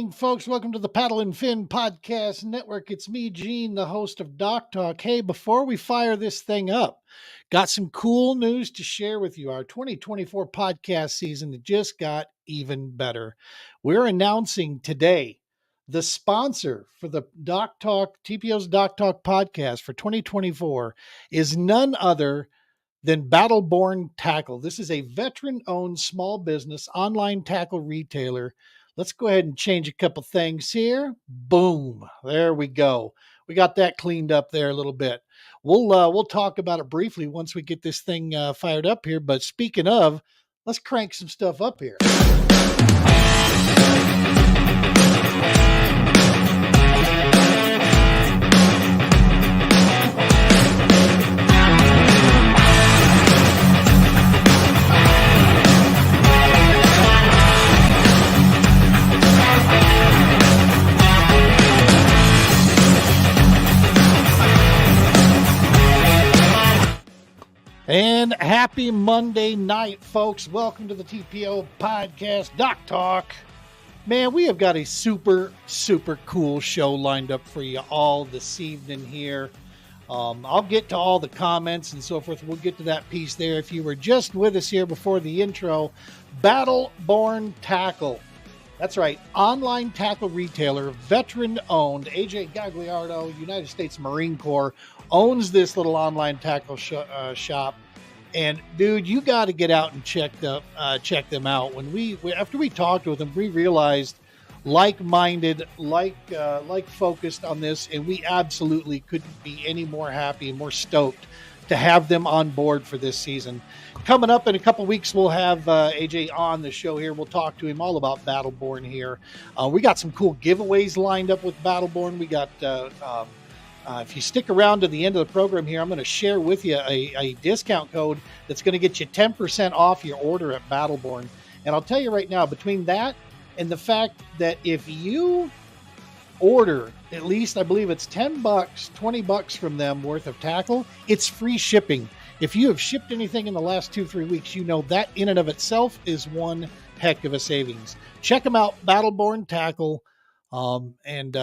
evening, folks. Welcome to the Paddle and Fin Podcast Network. It's me, Gene, the host of Doc Talk. Hey, before we fire this thing up, got some cool news to share with you. Our 2024 podcast season just got even better. We're announcing today the sponsor for the Doc Talk, TPO's Doc Talk podcast for 2024 is none other than Battleborn Tackle. This is a veteran-owned small business online tackle retailer. Let's go ahead and change a couple things here. Boom. There we go. We got that cleaned up there a little bit. We'll talk about it briefly once we get this thing fired up here. But speaking of, let's crank some stuff up here. And happy Monday night, folks. Welcome to the TPO podcast, Doc Talk. Man, we have got a super cool show lined up for you all this evening here. I'll get to all the comments and so forth. We'll get to that piece there. If you were just with us here before the intro, Battleborn Tackle. That's right. Online tackle retailer, veteran-owned. AJ Gagliardo, United States Marine Corps, owns this little online tackle shop. And dude, you got to get out and check them out. After we talked with them, we realized like-minded, focused on this, and we absolutely couldn't be any more happy and more stoked to have them on board for this season. Coming up in a couple weeks, we'll have AJ on the show here. We'll talk to him all about Battleborn here. We got some cool giveaways lined up with Battleborn. We got, if you stick around to the end of the program here, I'm going to share with you a discount code that's going to get you 10% off your order at Battleborn. And I'll tell you right now, between that and the fact that if you order at least, I believe it's $10, $20 from them worth of tackle, it's free shipping. If you have shipped anything in the last 2-3 weeks, you know that in and of itself is one heck of a savings. Check them out, Battleborn Tackle. And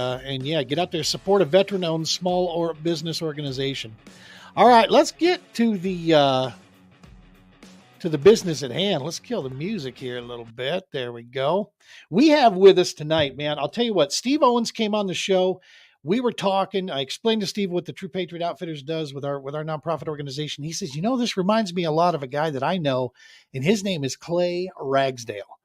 yeah, get out there, support a veteran-owned small or business organization. All right, let's get to the business at hand. Let's kill the music here a little bit. There we go. We have with us tonight, man. I'll tell you what, Steve Owens came on the show. We were talking. I explained to Steve what the True Patriot Outfitters does with our nonprofit organization. He says, this reminds me a lot of a guy that I know, and his name is Clay Ragsdale.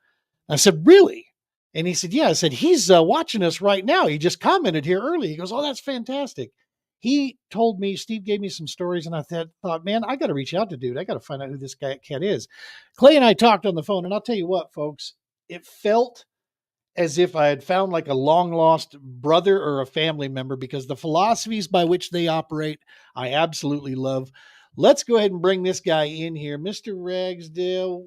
I said, really? And he said, yeah. I said, he's watching us right now. He just commented here early. He goes, oh, that's fantastic. He told me, Steve gave me some stories, and I thought, man, I got to reach out to dude. I got to find out who this cat is. Clay and I talked on the phone, and I'll tell you what, folks, it felt as if I had found like a long lost brother or a family member, because the philosophies by which they operate, I absolutely love. Let's go ahead and bring this guy in here. Mr. Ragsdale.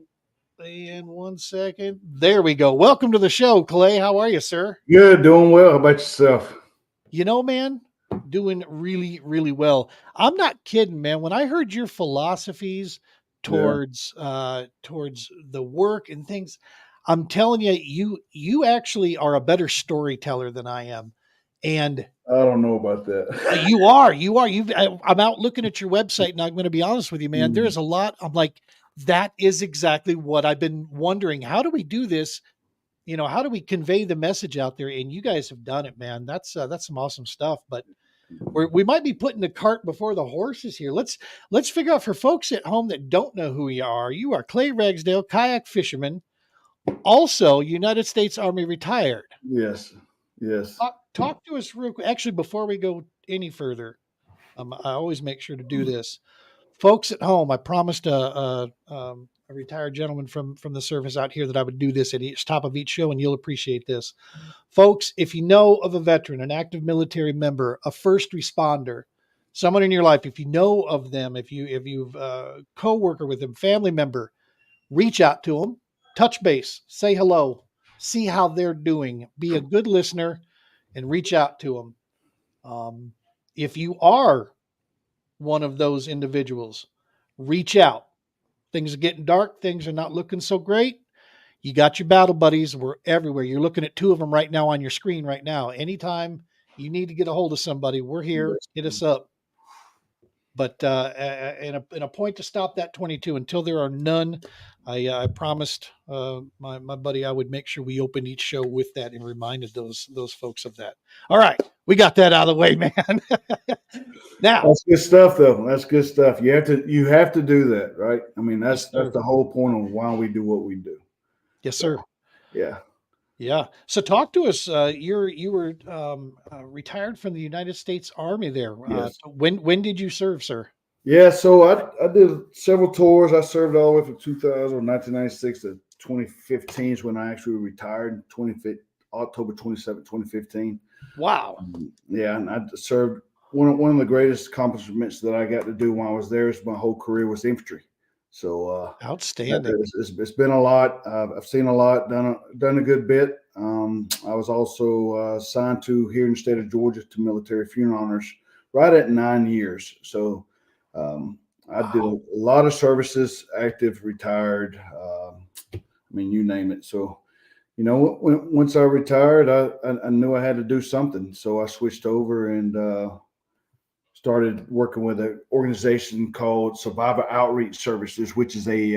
And 1 second. There we go. Welcome to the show, Clay. How are you, sir? Good, doing well. How about yourself? Man, doing really, really well. I'm not kidding, man. When I heard your philosophies towards the work and things, I'm telling you, you actually are a better storyteller than I am. And I don't know about that. You are. I'm out looking at your website, and I'm going to be honest with you, man. There's a lot. I'm like, that is exactly what I've been wondering. How do we do this? How do we convey the message out there? And you guys have done it, man. That's some awesome stuff. But we might be putting the cart before the horses here. Let's figure out, for folks at home that don't know who you are Clay Ragsdale, kayak fisherman, also United States Army retired. Yes. Talk to us real quick. Actually, before we go any further, I always make sure to do this. Folks at home, I promised a retired gentleman from the service out here that I would do this at each top of each show, and you'll appreciate this. Folks, if you know of a veteran, an active military member, a first responder, someone in your life, if you know of them, if you've co-worker with them, family member, reach out to them, touch base, say hello, see how they're doing, be a good listener, and reach out to them. If you are one of those individuals, reach out. Things are getting dark. Things are not looking so great. You got your battle buddies. We're everywhere. You're looking at 2 of them right now on your screen right now. Anytime you need to get a hold of somebody, we're here. Hit us up. But and a point to stop that 22 until there are none. I promised my buddy I would make sure we opened each show with that and reminded those folks of that. All right, we got that out of the way, man. Now That's good stuff, though. That's good stuff. You have to do that, right? I mean, Yes, that's the whole point of why we do what we do. yes, sir. Yeah. Yeah. So talk to us. You were retired from the United States Army there. Yes. When did you serve, sir? Yeah. So I did several tours. I served all the way from 1996 to 2015 is when I actually retired. October 27, 2015. Wow. Yeah, and I served. One of the greatest accomplishments that I got to do while I was there is my whole career was infantry. So Outstanding. it's been a lot. I've seen a lot, done a good bit. I was also assigned to here in the state of Georgia to military funeral honors right at 9 years. So I did a lot of services, active, retired. I mean, you name it. So once I retired, I knew I had to do something. So I switched over and started working with an organization called Survivor Outreach Services, which is a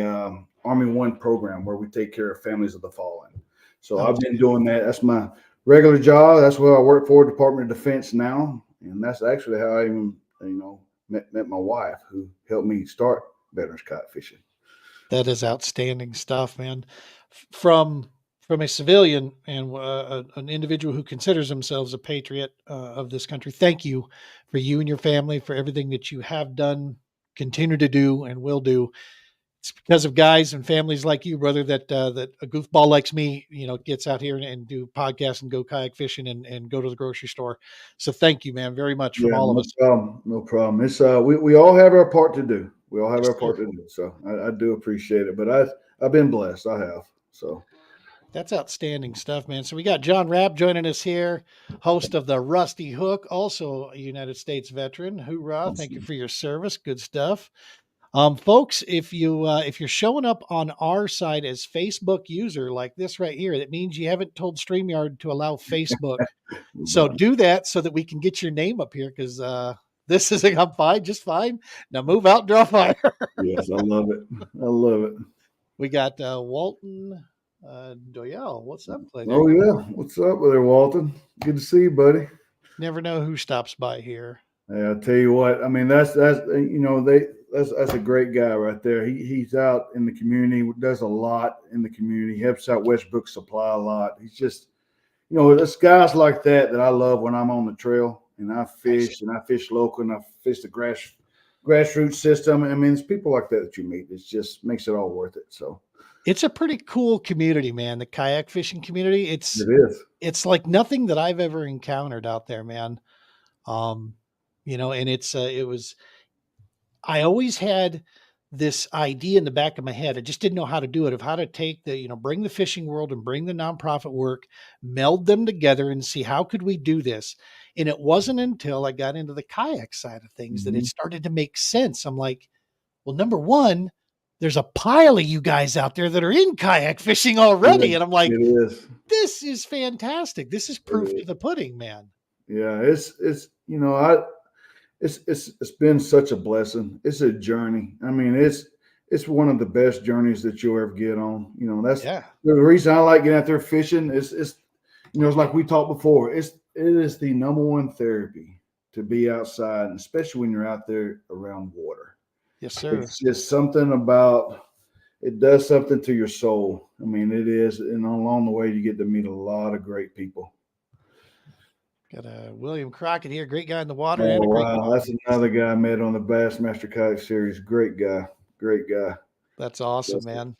Army One program where we take care of families of the fallen. So I've been doing that. That's my regular job. That's where I work for, Department of Defense now, and that's actually how I even met my wife, who helped me start veterans kite fishing. That is outstanding stuff, man. From a civilian and an individual who considers themselves a patriot of this country, thank you for you and your family for everything that you have done, continue to do, and will do. It's because of guys and families like you, brother, that that a goofball like me, gets out here and do podcasts and go kayak fishing and go to the grocery store. So thank you, man, very much from Yeah, all of no us. problem. No problem. It's we all have our part to do. We all have Yes, our sir. part to do. So I do appreciate it. But I've been blessed. I have. So That's outstanding stuff, man. So we got John Rapp joining us here, host of the Rusty Hook, also a United States veteran. Hoorah! Thank you for your service. Good stuff. Folks, if you're showing up on our side as Facebook user like this right here, that means you haven't told StreamYard to allow Facebook. So do that so that we can get your name up here because this is I'm fine, just fine. Now move out, draw fire. yes, I love it. I love it. We got Walton Doyle. What's up, Clay? Oh yeah. What's up there, Walton? Good to see you, buddy. Never know who stops by here. Hey, I'll tell you what. I mean, that's that's a great guy right there. He's out in the community, does a lot in the community, helps out Westbrook Supply a lot. He's just, there's guys like that I love when I'm on the trail and I fish local and I fish the grassroots system. I mean, it's people like that you meet. It just makes it all worth it. So it's a pretty cool community, man. The kayak fishing community. it is. It's like nothing that I've ever encountered out there, man. And I always had this idea in the back of my head. I just didn't know how to do it, of how to take bring the fishing world and bring the nonprofit work, meld them together and see how could we do this. And it wasn't until I got into the kayak side of things that it started to make sense. I'm like, well, number one, there's a pile of you guys out there that are in kayak fishing already. And I'm like, this is fantastic. This is proof to the pudding, man. Yeah, it's been such a blessing. It's a journey. I mean, it's one of the best journeys that you'll ever get on. That's the reason I like getting out there fishing. It's like we talked before. It is the number one therapy to be outside, and especially when you're out there around water. Yes, sir. It's just something about it does something to your soul. I mean, it is, and along the way you get to meet a lot of great people. Got William Crockett here, great guy in the water. Oh, wow. That's another guy I met on the Bassmaster Kayak Series. Great guy. That's awesome, man.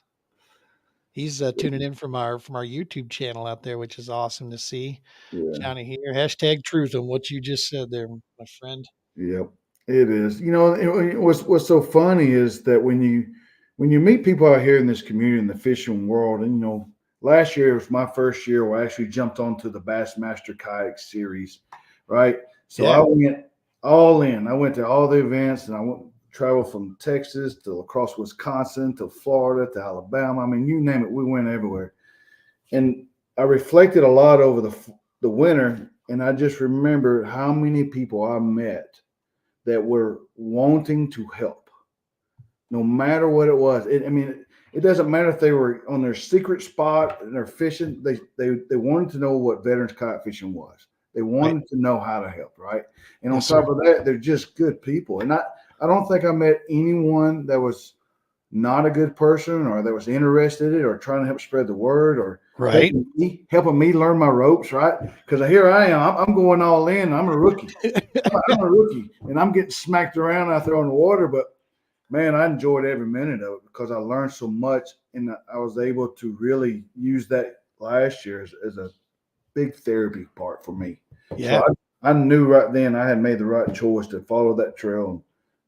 He's tuning in from our YouTube channel out there, which is awesome to see. Yeah. Johnny here, #truth on what you just said there, my friend. Yep, it is. What's so funny is that when you meet people out here in this community in the fishing world, and last year was my first year where I actually jumped onto the Bassmaster Kayak Series, right? So I went all in. I went to all the events, and traveled from Texas to across Wisconsin to Florida to Alabama. I mean, you name it, we went everywhere. And I reflected a lot over the winter, and I just remember how many people I met that were wanting to help, no matter what it was. I mean, it doesn't matter if they were on their secret spot and they're fishing. They wanted to know what veterans kayak fishing was. They Right. wanted to know how to help, right? And on Yes, sir. top of that, they're just good people. And I don't think I met anyone that was not a good person or that was interested in it or trying to help spread the word or Right. helping me learn my ropes, right? Because here I am, I'm going all in. I'm a rookie. I'm a rookie, and I'm getting smacked around out there on the water. But man, I enjoyed every minute of it because I learned so much, and I was able to really use that last year as a big therapy part for me. So Yeah. I knew right then I had made the right choice to follow that trail and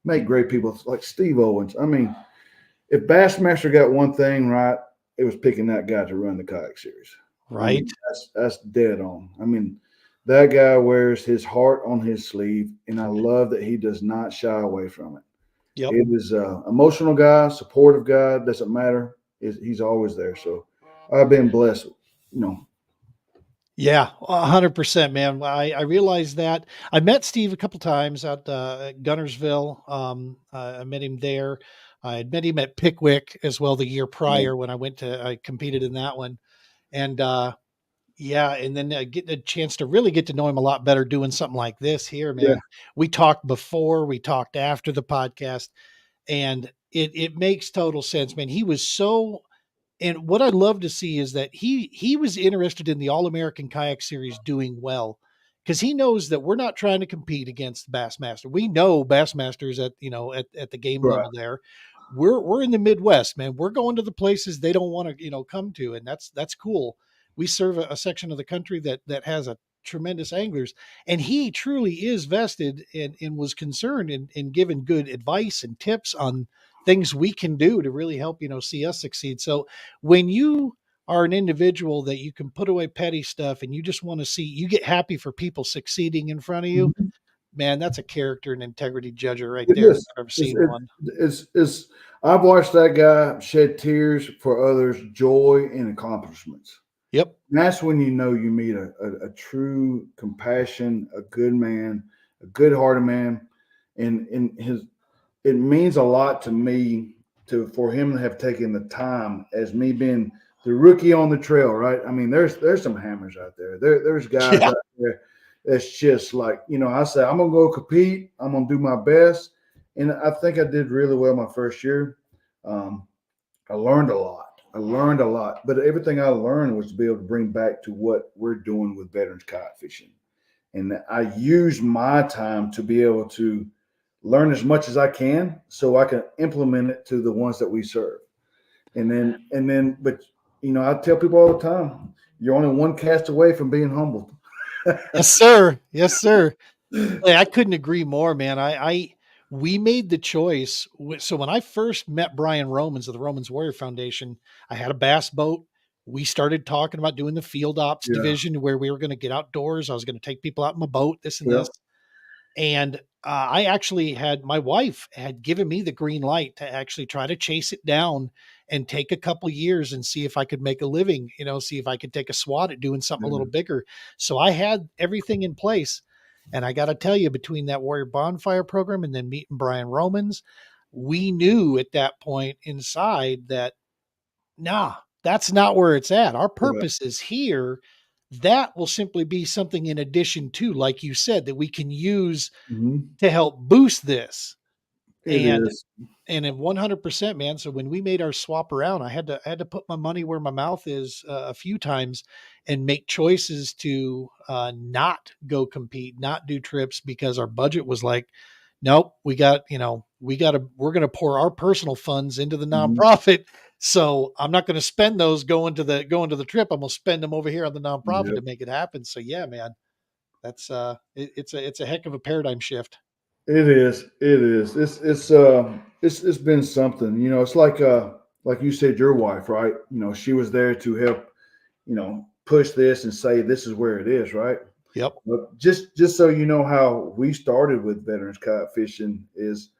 make great people like Steve Owens. I mean, if Bassmaster got one thing right, it was picking that guy to run the kayak series. I Right. mean, that's dead on. I mean, that guy wears his heart on his sleeve, and I love that he does not shy away from it. Yep. It is an emotional guy, supportive guy. Doesn't matter. He's always there. So I've been blessed. You know. Yeah, 100%, man. I realized that. I met Steve a couple times at Gunnersville. I met him there. I had met him at Pickwick as well the year Yeah. prior when I competed in that one. And yeah, and then getting a chance to really get to know him a lot better doing something like this here, Yeah. man. We talked before, we talked after the podcast, and it makes total sense, man. He was so, and what I'd love to see is that he was interested in the All American Kayak Series doing well because he knows that we're not trying to compete against Bassmaster. We know Bassmasters at the game Right. level there. We're in the Midwest, man. We're going to the places they don't want to come to, and that's cool. We serve a section of the country that has a tremendous anglers, and he truly is vested and was concerned in giving good advice and tips on things we can do to really help see us succeed. So when you are an individual that you can put away petty stuff and you just want to see, you get happy for people succeeding in front of you, Mhm. man, that's a character and integrity judger right It there if is. I've ever It's, seen it, one. it's. I've watched that guy shed tears for others' joy and accomplishments. Yep. And that's when you know you meet a true compassion, a good man, a good hearted man. And his it means a lot to me for him to have taken the time as me being the rookie on the trail, right? I mean, there's some hammers out there. There's guys Yeah. out there that's just like, I said, I'm gonna go compete, I'm gonna do my best. And I think I did really well my first year. Um, I learned a lot. But everything I learned was to be able to bring back to what we're doing with veterans kayak fishing. And I use my time to be able to learn as much as I can so I can implement it to the ones that we serve. But I tell people all the time, you're only one cast away from being humbled. Yes, sir. Yes, sir. Hey, I couldn't agree more, man. We made the choice. So when I first met Brian Romans of the Romans Warrior Foundation, I had a bass boat. We started talking about doing the field ops Yeah. division where we were going to get outdoors. I was going to take people out in my boat, this and Yeah. this. And I actually had my wife had given me the green light to actually try to chase it down and take a couple years and see if I could make a living, see if I could take a swat at doing something a little bigger. So I had everything in place. And I got to tell you, between that Warrior Bonfire program and then meeting Brian Romans, we knew at that point inside that, nah, that's not where it's at. Our Yeah. purpose is here. That will simply be something in addition to, like you said, that we can use Mhm. to help boost this. It And is. in 100%, man. So when we made our swap around, I had to put my money where my mouth is a few times and make choices to not go compete, not do trips because our budget was like, nope, we're going to pour our personal funds into the Mhm. nonprofit. So I'm not going to spend those going to the trip. I'm going to spend them over here on the nonprofit Yeah. to make it happen. So yeah, man, that's it's a heck of a paradigm shift. It is. It is. It's been something. It's like you said, your wife, right? She was there to help, push this and say this is where it is, right? Yep. But just so you know how we started with veterans kayak fishing is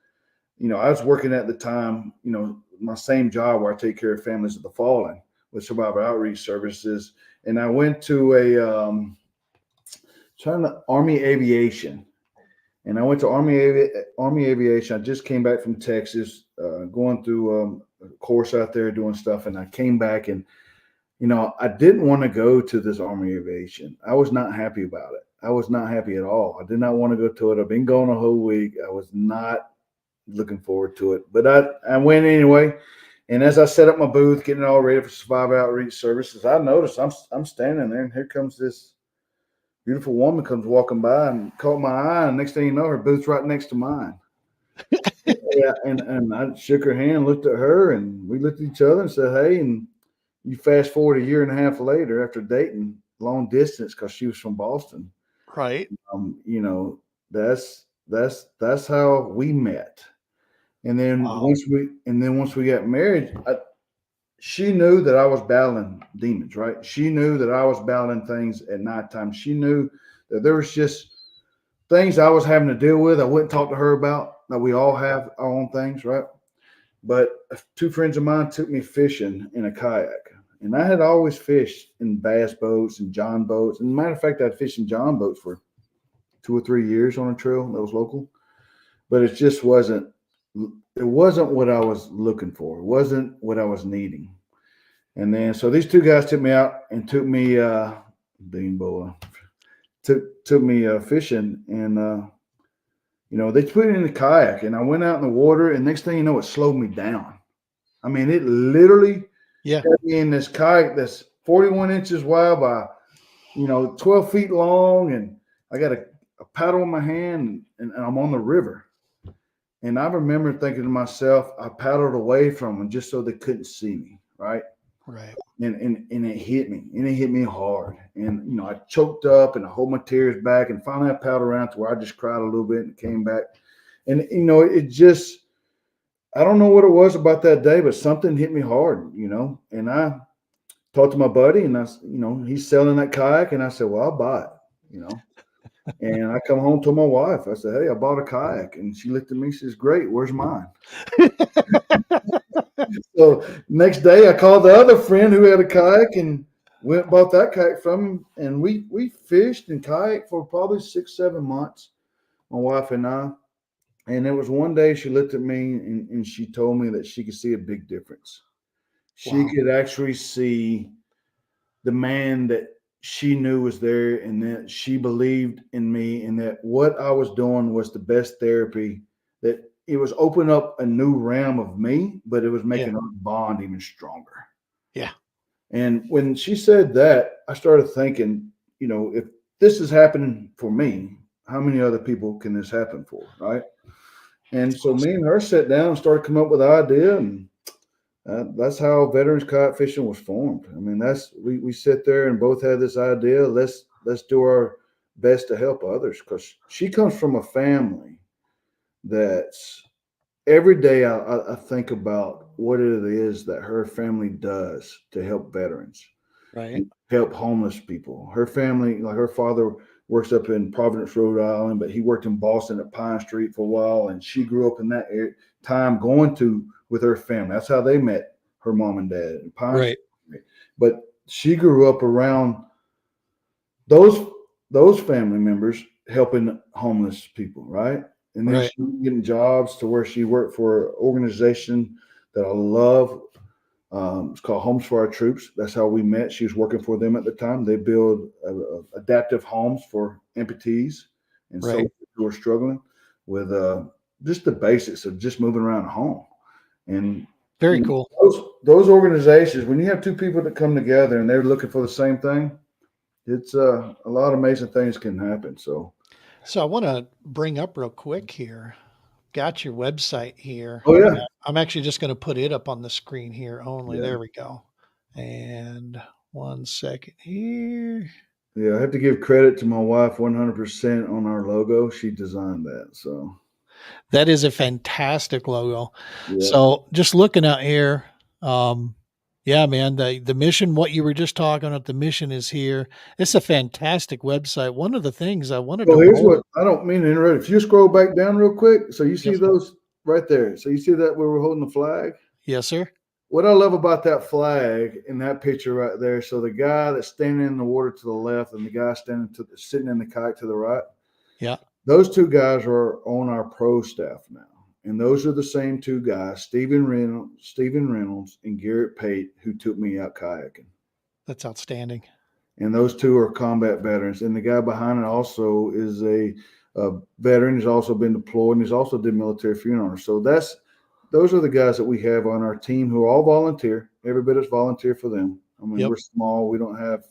I was working at the time, my same job where I take care of families of the fallen with survivor outreach services. And I went to Army Aviation. And I went to Army Aviation. I just came back from Texas, going through a course out there doing stuff. And I came back and, I didn't want to go to this Army Aviation. I was not happy about it. I was not happy at all. I did not want to go to it. I've been going a whole week. I was not looking forward to it, but I went anyway. And as I set up my booth, getting it all ready for survivor outreach services, I noticed I'm standing there, and here comes this beautiful woman comes walking by and caught my eye. And next thing you know, her booth's right next to mine. Yeah, and I shook her hand, looked at her, and we looked at each other and said, "Hey." And you fast forward a year and a half later, after dating long distance, because she was from Boston. Right. That's how we met. And then Wow. once we got married, she knew that I was battling demons, right? She knew that I was battling things at nighttime. She knew that there was just things I was having to deal with. I wouldn't talk to her about. That we all have our own things, right? But two friends of mine took me fishing in a kayak, and I had always fished in bass boats and john boats. And matter of fact, I'd fished in john boats for 2 or 3 years on a trail that was local, but it just wasn't. It wasn't what I was looking for. It wasn't what I was needing. And then so these two guys took me out and took me bean boy took me fishing, and they put me in the kayak, and I went out in the water, and next thing you know, it slowed me down. I mean, it literally got me in this kayak that's 41 inches wide by 12 feet long, and I got a paddle in my hand, and I'm on the river. And I remember thinking to myself, I paddled away from them just so they couldn't see me, right? Right. And it hit me, and it hit me hard. And I choked up, and I hold my tears back, and finally I paddled around to where I just cried a little bit and came back. And it just, I don't know what it was about that day, but something hit me hard, And I talked to my buddy, and he's selling that kayak, and I said, well, I'll buy it, And I come home to my wife. I said, hey, I bought a kayak. And she looked at me. She says, great. Where's mine? So next day, I called the other friend who had a kayak and went and bought that kayak from him. And we fished and kayaked for probably 6-7 months, my wife and I. And there was one day she looked at me and she told me that she could see a big difference. She could actually see the man that she knew was there, and that she believed in me, and that what I was doing was the best therapy, that it was opening up a new realm of me, but it was making our bond even stronger. Yeah. And when she said that, I started thinking, if this is happening for me, how many other people can this happen for, right? And so me and her sat down and started coming up with an idea, and that's how veterans kayak fishing was formed. I mean, we sit there and both had this idea. Let's do our best to help others, because she comes from a family that's every day I think about what it is that her family does to help veterans, Right. help homeless people. Her family, like her father works up in Providence, Rhode Island, but he worked in Boston at Pine Street for a while, and she grew up in that time going to with her family. That's how they met her mom and dad in Pine Street. But she grew up around those family members helping homeless people, right? And then she was getting jobs to where she worked for an organization that I love. It's called Homes for Our Troops. That's how we met. She was working for them at the time. They build adaptive homes for amputees and soldiers who are struggling with just the basics of just moving around a home. And very cool. Those organizations, when you have two people that come together and they're looking for the same thing, it's a lot of amazing things can happen. So I want to bring up real quick here. Got your website here. Oh yeah. I'm actually just going to put it up on the screen here only. Yeah. There we go. And 1 second here. Yeah, I have to give credit to my wife 100% on our logo. She designed that. So that is a fantastic logo. Yeah. So just looking out here, yeah, man, the mission, what you were just talking about, the mission is here. It's a fantastic website. One of the things I wanted to here's what I don't mean to interrupt. If you scroll back down real quick, so you see those right there. So you see that where we're holding the flag? Yes, sir. What I love about that flag in that picture right there, so the guy that's standing in the water to the left and the guy sitting in the kayak to the right, Yeah. those two guys are on our pro staff now. And those are the same two guys, Stephen Reynolds and Garrett Pate, who took me out kayaking. That's outstanding. And those two are combat veterans. And the guy behind it also is a veteran. He's also been deployed, and he's also did military funeral honors. So those are the guys that we have on our team who are all volunteer. Every bit is volunteer for them. I mean, Yep. we're small. We don't have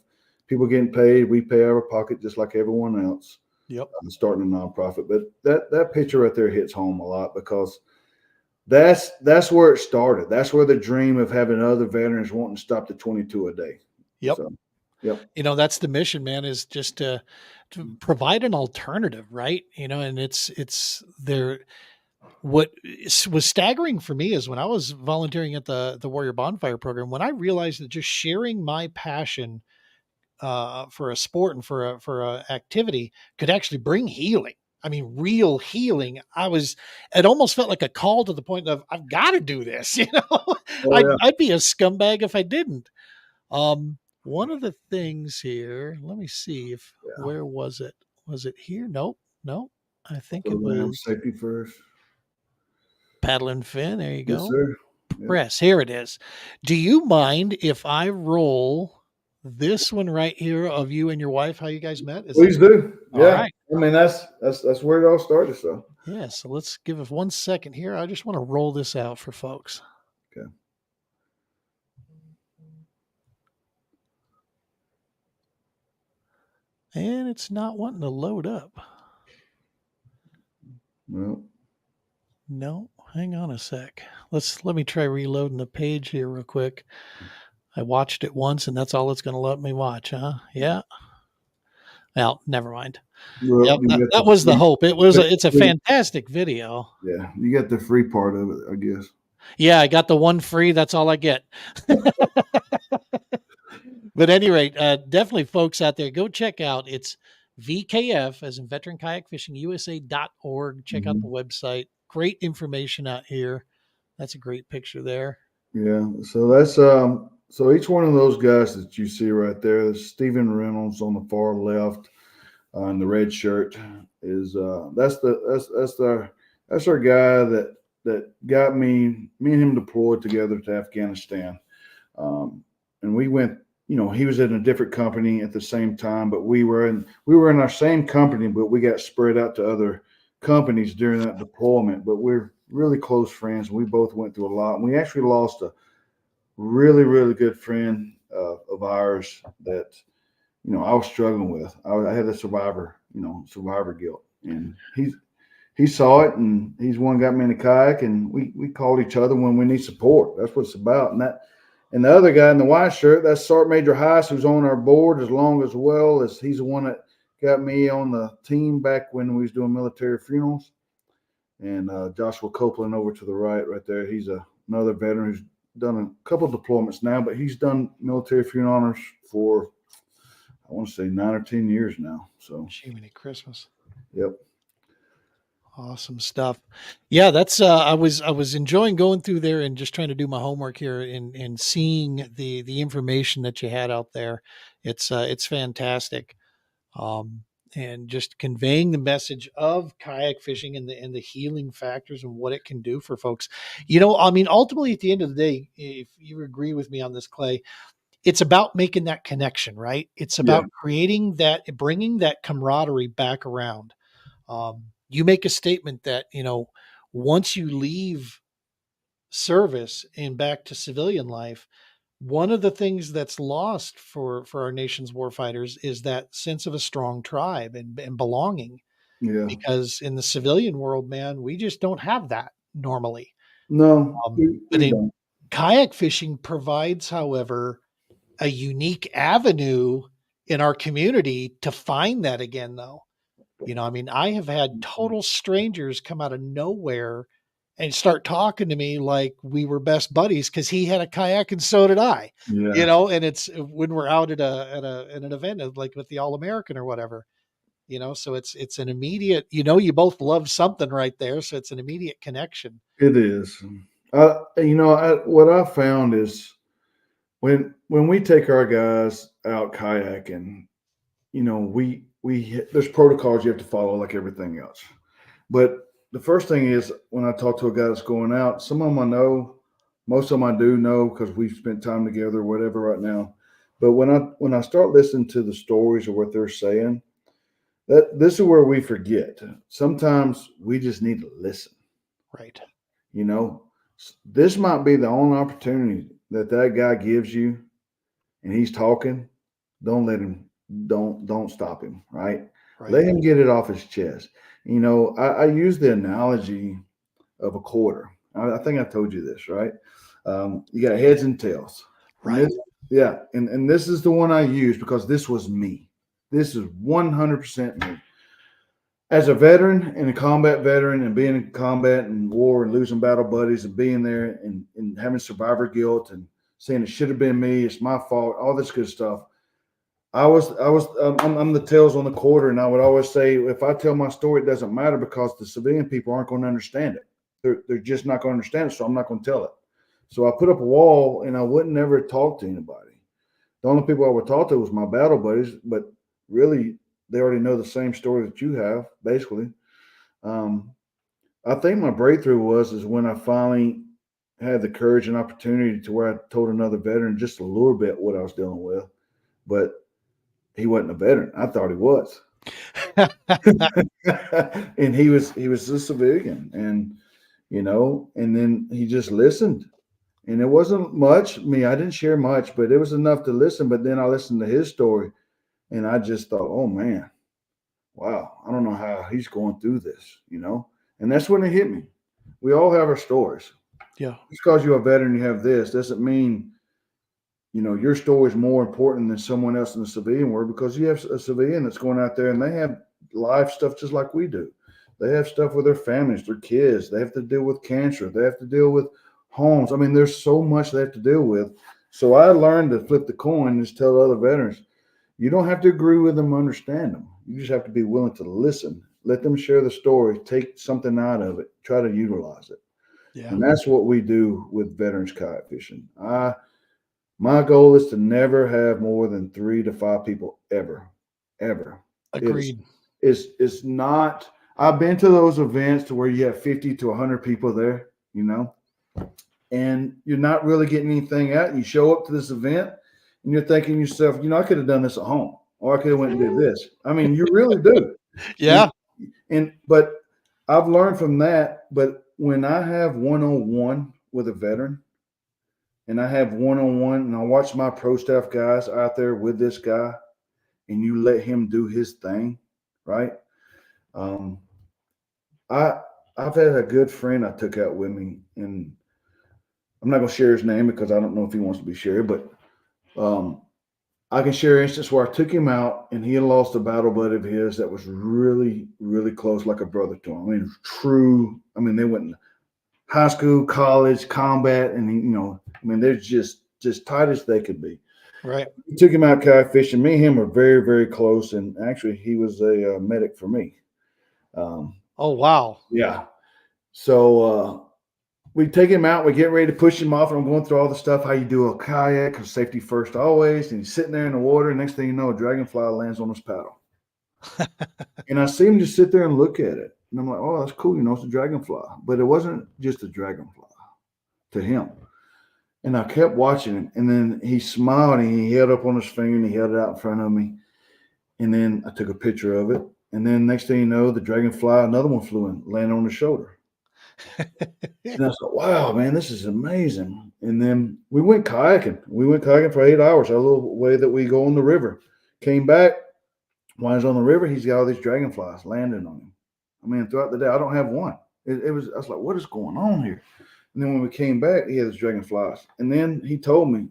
people getting paid. We pay out of our pocket just like everyone else. Yep. Starting a nonprofit. But that picture right there hits home a lot because that's where it started. That's where the dream of having other veterans wanting to stop to 22 a day. Yep. So, yep. That's the mission, man, is just to provide an alternative, right? And it's there. What was staggering for me is when I was volunteering at the Warrior Bonfire program, when I realized that just sharing my passion for a sport and for a activity could actually bring healing. I mean, real healing. It almost felt like a call to the point of I've got to do this. Oh, yeah. I'd be a scumbag if I didn't. One of the things here, let me see where was it? Was it here? Nope. I think it was safety first. paddle and fin. There you go. Yes, sir. Yep. Press. Here it is. Do you mind if I roll this one right here of you and your wife, how you guys met? Please do. Yeah. All right. I mean, that's where it all started. So yeah. So let's give us 1 second here. I just want to roll this out for folks. Okay. And it's not wanting to load up. Well, no, hang on a sec. Let me try reloading the page here real quick. I watched it once and that's all it's going to let me watch, huh? Yeah. Well, never mind. Well, yep, that was the hope. It's a fantastic video. Yeah, you got the free part of it, I guess. Yeah, I got the one free. That's all I get. But at any rate, definitely folks out there, go check out. It's VKF, as in Veteran Kayak Fishing USA.org. Check out the website. Great information out here. That's a great picture there. Yeah. So that's so each one of those guys that you see right there, is Stephen Reynolds on the far left, in the red shirt, is that's our guy that got me and him deployed together to Afghanistan, and we went. He was in a different company at the same time, but we were in our same company, but we got spread out to other companies during that deployment. But we're really close friends. We both went through a lot. And we actually lost a really, really good friend of ours that, I was struggling with. I had the survivor guilt, and he saw it, and he's one got me in the kayak, and we called each other when we need support. That's what it's about. And the other guy in the white shirt, that's Sergeant Major Heiss, who's on our board he's the one that got me on the team back when we was doing military funerals. And Joshua Copeland over to the right there. He's another veteran who's done a couple of deployments now, but he's done military funeral honors for, I want to say 9 or 10 years now. So Jiminy Christmas. Yep. Awesome stuff. Yeah, that's I was enjoying going through there and just trying to do my homework here and seeing the information that you had out there. It's fantastic. And just conveying the message of kayak fishing and the healing factors and what it can do for folks. I mean, ultimately at the end of the day, if you agree with me on this, Clay, it's about making that connection, right? It's about bringing that camaraderie back around. You make a statement that, once you leave service and back to civilian life, one of the things that's lost for our nation's warfighters is that sense of a strong tribe and belonging. Yeah. Because in the civilian world, man, we just don't have that normally. No. But kayak fishing provides, however, a unique avenue in our community to find that again, though. I mean, I have had total strangers come out of nowhere and start talking to me like we were best buddies because he had a kayak and so did I. Yeah. And it's when we're out at an event like with the All American or whatever, So it's an immediate, you both love something right there, so it's an immediate connection. It is. What I found is when we take our guys out kayaking, there's protocols you have to follow like everything else. But the first thing is when I talk to a guy that's going out, some of them I know, most of them I do know because we've spent time together or whatever right now. But when I start listening to the stories of what they're saying, that this is where we forget. Sometimes we just need to listen. Right. You know, this might be the only opportunity that guy gives you, and he's talking. Don't let him. Don't stop him. Right. Right. Let him get it off his chest. I use the analogy of a quarter. I think I told you this, right? You got heads and tails. And Right. this, yeah, and this is the one I use because this was me. This is 100% me. As a veteran and a combat veteran and being in combat and war and losing battle buddies and being there and having survivor guilt and saying it should have been me, it's my fault, all this good stuff. I'm the tails on the quarter, and I would always say if I tell my story, it doesn't matter because the civilian people aren't going to understand it. They're just not going to understand it, so I'm not going to tell it. So I put up a wall, and I wouldn't never talk to anybody. The only people I would talk to was my battle buddies, but really they already know the same story that you have, basically. Um, I think my breakthrough is when I finally had the courage and opportunity to where I told another veteran just a little bit what I was dealing with, but he wasn't a veteran. I thought he was. And he was a civilian, and then he just listened. And it wasn't much. I didn't share much, but it was enough to listen. But then I listened to his story and I just thought, oh man, wow, I don't know how he's going through this. And that's when it hit me. We all have our stories. Yeah. Just because you're a veteran, you have this doesn't mean your story is more important than someone else in the civilian world because you have a civilian that's going out there and they have life stuff just like we do. They have stuff with their families, their kids. They have to deal with cancer. They have to deal with homes. I mean, there's so much they have to deal with. So I learned to flip the coin and just tell other veterans, you don't have to agree with them or understand them. You just have to be willing to listen. Let them share the story, take something out of it, try to utilize it. Yeah. And that's what we do with veterans kayak fishing. My goal is to never have more than 3 to 5 people ever. Agreed. It's not. I've been to those events to where you have 50 to 100 people there, and you're not really getting anything out. You show up to this event and you're thinking to yourself, I could have done this at home, or I could have went and did this. I mean, you really do. Yeah. But I've learned from that. But when I have one-on-one with a veteran, and I have one-on-one, and I watch my pro staff guys out there with this guy, and you let him do his thing, right? Um, I've had a good friend I took out with me, and I'm not going to share his name because I don't know if he wants to be shared, but I can share an instance where I took him out, and he had lost a battle buddy of his that was really, really close, like a brother to him. I mean, true. I mean, they went high school, college, combat, and they're just tight as they could be. Right. He took him out kayak fishing. Me and him were very, very close, and actually, he was a medic for me. Oh wow. Yeah. So we take him out. We get ready to push him off, and I'm going through all the stuff how you do a kayak, because safety first always. And he's sitting there in the water. And next thing you know, a dragonfly lands on his paddle, and I see him just sit there and look at it. And I'm like, oh, that's cool. It's a dragonfly. But it wasn't just a dragonfly to him. And I kept watching him. And then he smiled and he held up on his finger and he held it out in front of me. And then I took a picture of it. And then next thing you know, the dragonfly, another one flew in, landed on his shoulder. And I thought, wow, man, this is amazing. And then we went kayaking. We went kayaking for 8 hours, our little way that we go on the river. Came back. While he's on the river, he's got all these dragonflies landing on him. I mean, throughout the day, I don't have one. I was like, what is going on here? And then when we came back, he had his dragonflies. And then he told me,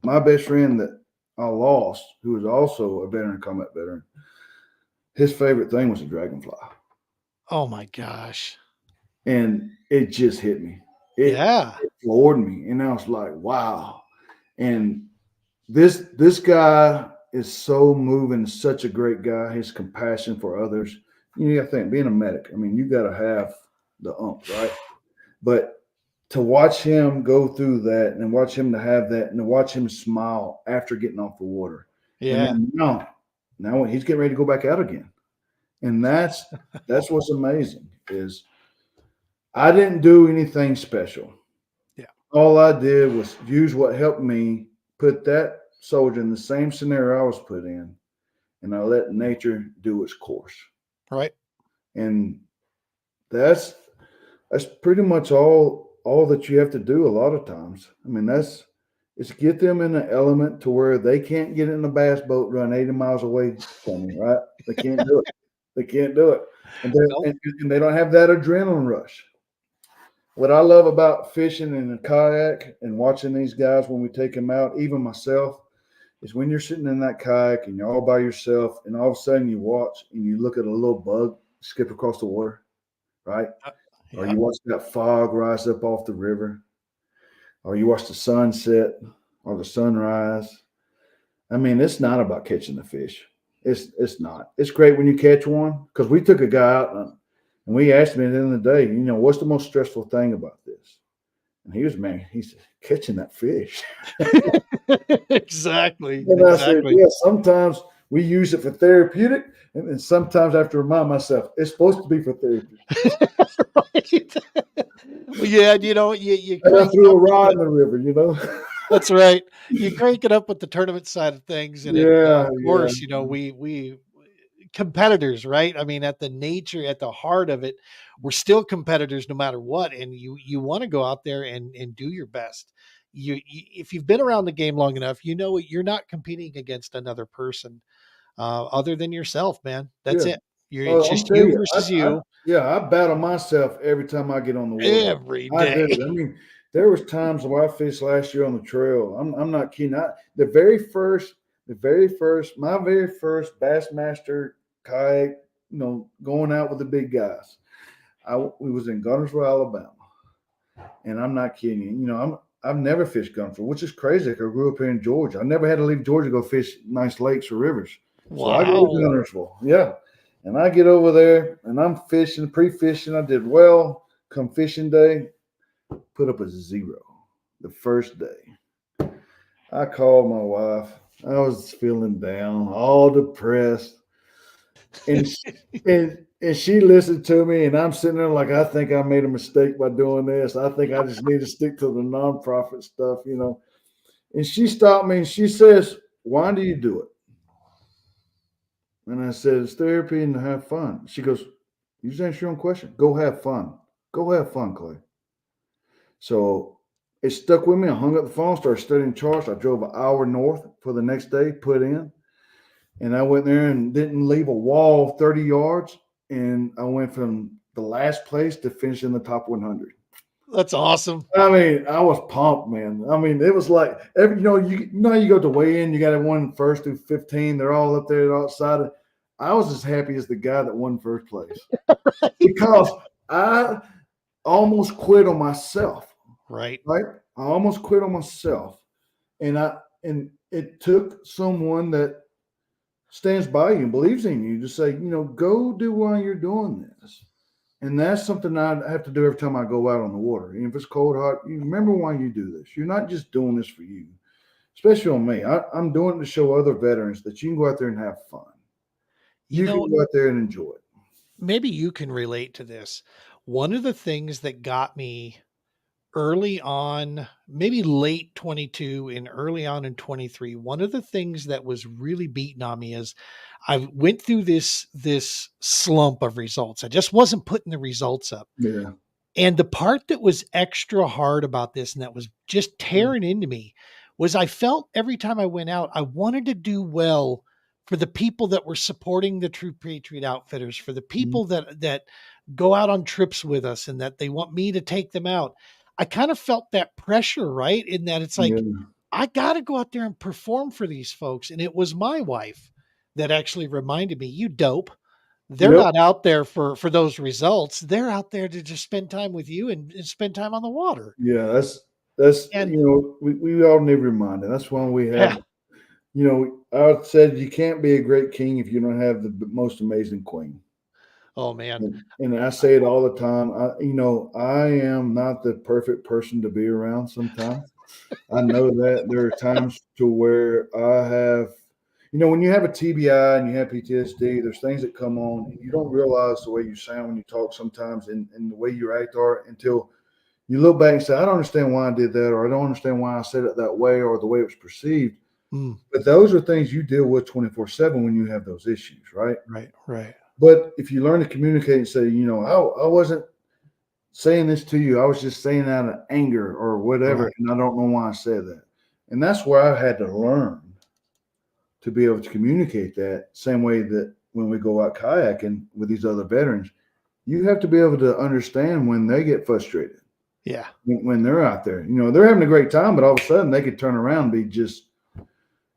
my best friend that I lost, who was also a veteran, combat veteran, his favorite thing was a dragonfly. Oh my gosh. And it just hit me. It floored me. And I was like, wow. And this guy is so moving. Such a great guy. His compassion for others. You got to think, being a medic. I mean, you got to have the right? But to watch him go through that and watch him to have that and to watch him smile after getting off the water. And Yeah. then now he's getting ready to go back out again. And that's what's amazing is I didn't do anything special. Yeah. All I did was use what helped me put that soldier in the same scenario I was put in, and I let nature do its course. Right. And that's pretty much all that you have to do a lot of times. I mean, it's get them in an element to where they can't get in a bass boat, run 80 miles away from me, right? They can't do it. They can't do it. And, Nope. and they don't have that adrenaline rush. What I love about fishing in a kayak and watching these guys when we take them out, even myself, is when you're sitting in that kayak and you're all by yourself, and all of a sudden you watch and you look at a little bug skip across the water, right? Or Yeah. you watch that fog rise up off the river, or you watch the sunset or the sunrise. I mean, it's not about catching the fish. It's not. It's great when you catch one because we took a guy out and we asked him at the end of the day, what's the most stressful thing about this? And he said, catching that fish. Exactly. And I said, Exactly. yeah, sometimes we use it for therapeutic, and then sometimes I have to remind myself it's supposed to be for therapy. Right. Well, yeah, you And I crank it threw a up with rod the in the river, that's right. You crank it up with the tournament side of things, and Yeah, of yeah, course, we competitors, right? I mean, at the heart of it, we're still competitors no matter what, and you want to go out there and do your best. If you've been around the game long enough, you're not competing against another person other than yourself, man. That's yeah. it. It's Oh, I'm just telling you you, versus you I battle myself every time I get on the water. every I day. do. I mean, there was times where I fished last year on the trail. I'm not kidding. My very first Bassmaster kayak, going out with the big guys. We was in Guntersville, Alabama, and I'm not kidding you. I've never fished Guntersville, which is crazy. I grew up here in Georgia. I never had to leave Georgia to go fish nice lakes or rivers. So I go to Wow. Guntersville, yeah, and I get over there and I'm fishing, pre-fishing. I did well. Come fishing day, put up a 0 the first day. I called my wife. I was feeling down, all depressed, and and she listened to me, and I'm sitting there like I think I made a mistake by doing this. I think I just need to stick to the nonprofit stuff. And she stopped me and she says, "Why do you do it?" And I said, "It's therapy and to have fun." She goes, "You just answer your own question. Go have fun. Go have fun, Clay." So it stuck with me. I hung up the phone, started studying charts. I drove an hour north for the next day, put in, and I went there and didn't leave a wall 30 yards. And I went from the last place to finishing the top 100. That's awesome. I mean, I was pumped, man. I mean, it was like you go to weigh in, you got one first through 15. They're all up there outside. I was as happy as the guy that won first place because I almost quit on myself. Right. Right? I almost quit on myself, and it took someone that stands by you and believes in you to say, go do why you're doing this. And that's something I have to do every time I go out on the water. And if it's cold, hot, you remember why you do this. You're not just doing this for you, especially on me. I'm doing it to show other veterans that you can go out there and have fun. You You know, can go out there and enjoy it. maybe you can relate to this. One of the things that got me early on, maybe late 22 and early on in 23, one of the things that was really beating on me is I went through this slump of results. I just wasn't putting the results up. Yeah. And the part that was extra hard about this and that was just tearing into me was I felt every time I went out, I wanted to do well for the people that were supporting the True Patriot Outfitters, for the Mhm. people that go out on trips with us and that they want me to take them out. I kind of felt that pressure, right? In that it's like, Yeah. I got to go out there and perform for these folks. And it was my wife that actually reminded me, you dope. They're Yep. not out there for those results. They're out there to just spend time with you and spend time on the water. Yeah. That's And we all need reminding. That's why we yeah, have I said you can't be a great king if you don't have the most amazing queen. Oh man. And I say it all the time. I am not the perfect person to be around sometimes. I know that there are times to where I have, when you have a TBI and you have PTSD, there's things that come on and you don't realize the way you sound when you talk sometimes and the way you act are until you look back and say, I don't understand why I did that, or I don't understand why I said it that way, or the way it was perceived. But those are things you deal with 24/7 when you have those issues, right? Right. But if you learn to communicate and say, I wasn't saying this to you, I was just saying out of anger or whatever, Right. and I don't know why I said that. And that's where I had to learn to be able to communicate that same way that when we go out kayaking with these other veterans, you have to be able to understand when they get frustrated. Yeah. When they're out there, they're having a great time, but all of a sudden they could turn around and be just,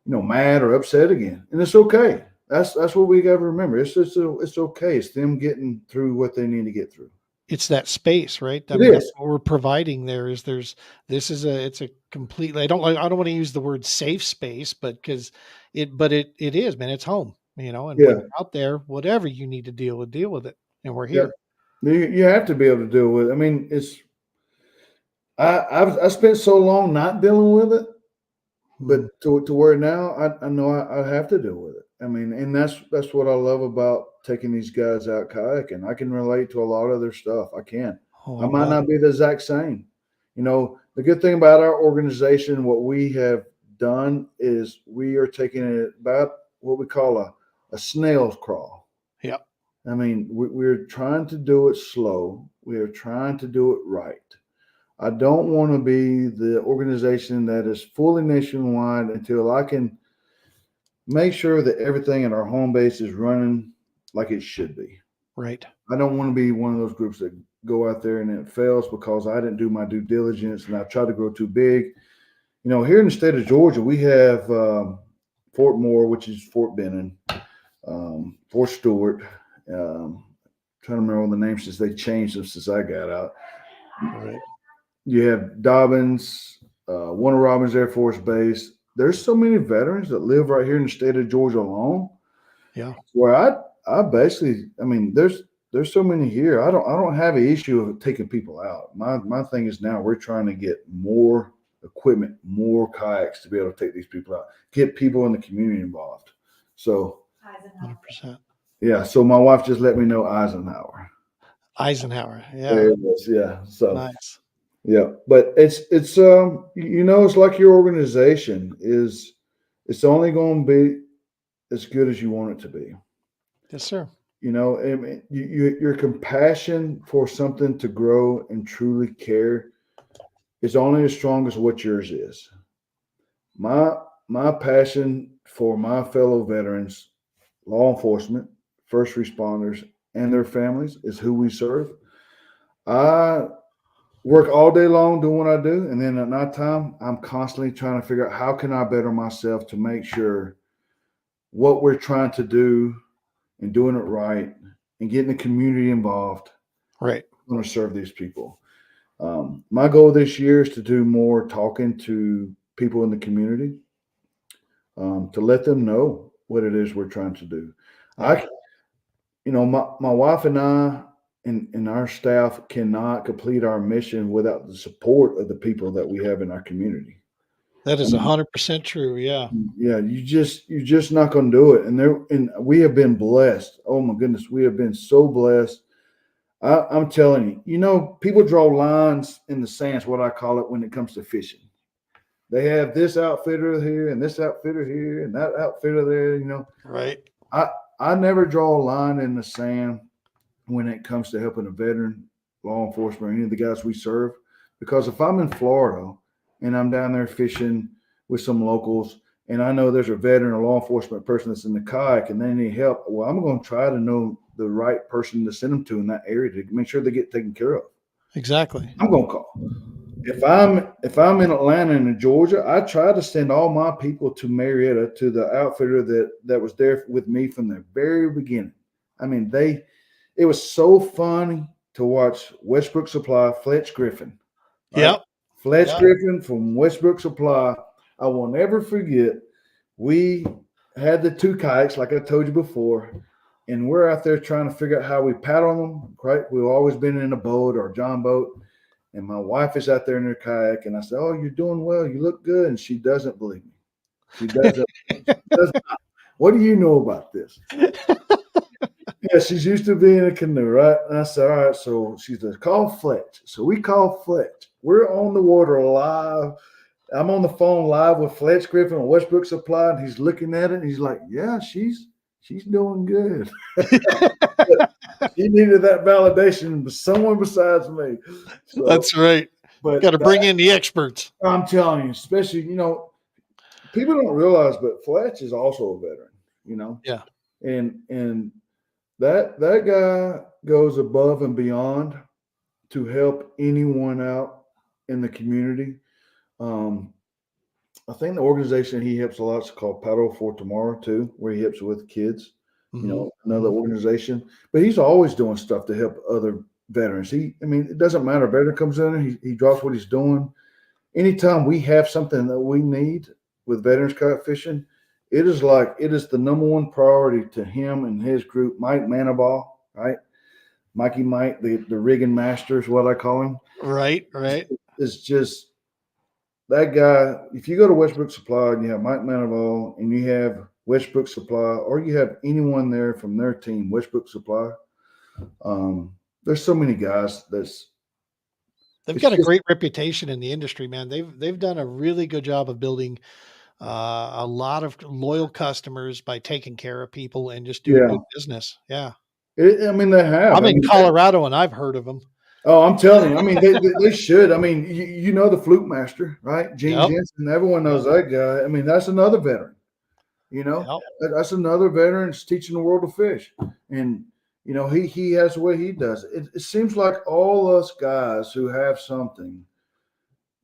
mad or upset again. And it's okay. That's what we got to remember. It's okay. It's them getting through what they need to get through. It's that space, right? I It mean, that's is. what we're providing there is it's a completely, I don't want to use the word safe space, but it is, man, it's home, and when Yeah. you're out there, whatever you need to deal with it. And we're Yeah. here. You have to be able to deal with it. I mean, I spent so long not dealing with it, Mm. but to where now I know I have to deal with it. I mean, and that's what I love about taking these guys out kayaking. I can relate to a lot of their stuff. I can. Oh, I I might bet. not be the exact same. The good thing about our organization, what we have done is we are taking it about what we call a snail's crawl. Yep. I mean, we're trying to do it slow. We are trying to do it right. I don't want to be the organization that is fully nationwide until I can make sure that everything at our home base is running like it should be. Right. I don't want to be one of those groups that go out there and it fails because I didn't do my due diligence and I tried to grow too big. Here in the state of Georgia, we have Fort Moore, which is Fort Benning, Fort Stewart. Trying to remember all the names since they changed them since I got out. Right. You have Dobbins, Warner Robins Air Force Base. There's so many veterans that live right here in the state of Georgia alone. Yeah. Where I basically, I mean, there's so many here. I don't have an issue of taking people out. My thing is now we're trying to get more equipment, more kayaks to be able to take these people out, get people in the community involved. So 100%. yeah, so my wife just let me know Eisenhower. Eisenhower. There Yeah. it is. Yeah. So Nice. yeah, but it's it's like your organization is it's only going to be as good as you want it to be. Yes, sir. I mean, your compassion for something to grow and truly care is only as strong as what yours is. My my passion for my fellow veterans, law enforcement, first responders, and their families is who we serve. I work all day long doing what I do, and then at night time, I'm constantly trying to figure out how can I better myself to make sure what we're trying to do and doing it right and getting the community involved. Right. I'm going to serve these people. My goal this year is to do more talking to people in the community to let them know what it is we're trying to do. Yeah. My wife and I and our staff cannot complete our mission without the support of the people that we have in our community. That I is mean, 100% true. Yeah. yeah, you're just not going to do it. And we have been blessed. Oh my goodness, we have been so blessed. I'm telling you, people draw lines in the sands, what I call it, when it comes to fishing. They have this outfitter here and this outfitter here and that outfitter there. Right. I I never draw a line in the sand when it comes to helping a veteran, law enforcement, or any of the guys we serve. Because if I'm in Florida and I'm down there fishing with some locals and I know there's a veteran or law enforcement person that's in the kayak and they need help, well, I'm going to try to know the right person to send them to in that area to make sure they get taken care of. Exactly. I'm going to call. If I'm in Atlanta and in Georgia, I try to send all my people to Marietta to the outfitter that was there with me from the very beginning. I mean, it was so funny to watch Westbrook Supply, Fletch Griffin, right? Yep. Fletch Yep. Griffin from Westbrook Supply. I will never forget we had the 2 kayaks, like I told you before, and we're out there trying to figure out how we paddle them. Right, we've always been in a boat or a john boat, and my wife is out there in her kayak, and I said, "Oh, you're doing well. You look good," and she doesn't believe me. She doesn't. She does not. What do you know about this? Yeah, she's used to being in a canoe, right? And I said, all right. So she says, call Fletch. So we call Fletch. We're on the water live. I'm on the phone live with Fletch Griffin of Westbrook Supply, and he's looking at it, and he's like, yeah, she's doing good. She needed that validation from someone besides me. So, That's right. but Got to bring in the experts. I'm telling you, especially, people don't realize, but Fletch is also a veteran, Yeah. and that guy goes above and beyond to help anyone out in the community. I think the organization he helps a lot is called Paddle for Tomorrow too, where he helps with kids. Another organization, but he's always doing stuff to help other veterans. It doesn't matter. A veteran comes in, he drops what he's doing. Anytime we have something that we need with veterans kayak fishing, it is the number one priority to him and his group. Mike Manaball, right? Mikey Mike, the rigging master is what I call him. Right. It's just that guy. If you go to Westbrook Supply and you have Mike Manaball and you have Westbrook Supply, or you have anyone there from their team, Westbrook Supply, there's so many guys They've got a great reputation in the industry, man. They've done a really good job of building a lot of loyal customers by taking care of people and just doing good business. Yeah. They have. I'm in Colorado and I've heard of them. Oh, I'm telling you. They should. The Fluke Master, right? Gene Jensen. Everyone knows that guy. That's another veteran. That's another veteran that's teaching the world to fish. And, he has the way he does it. It seems like all us guys who have something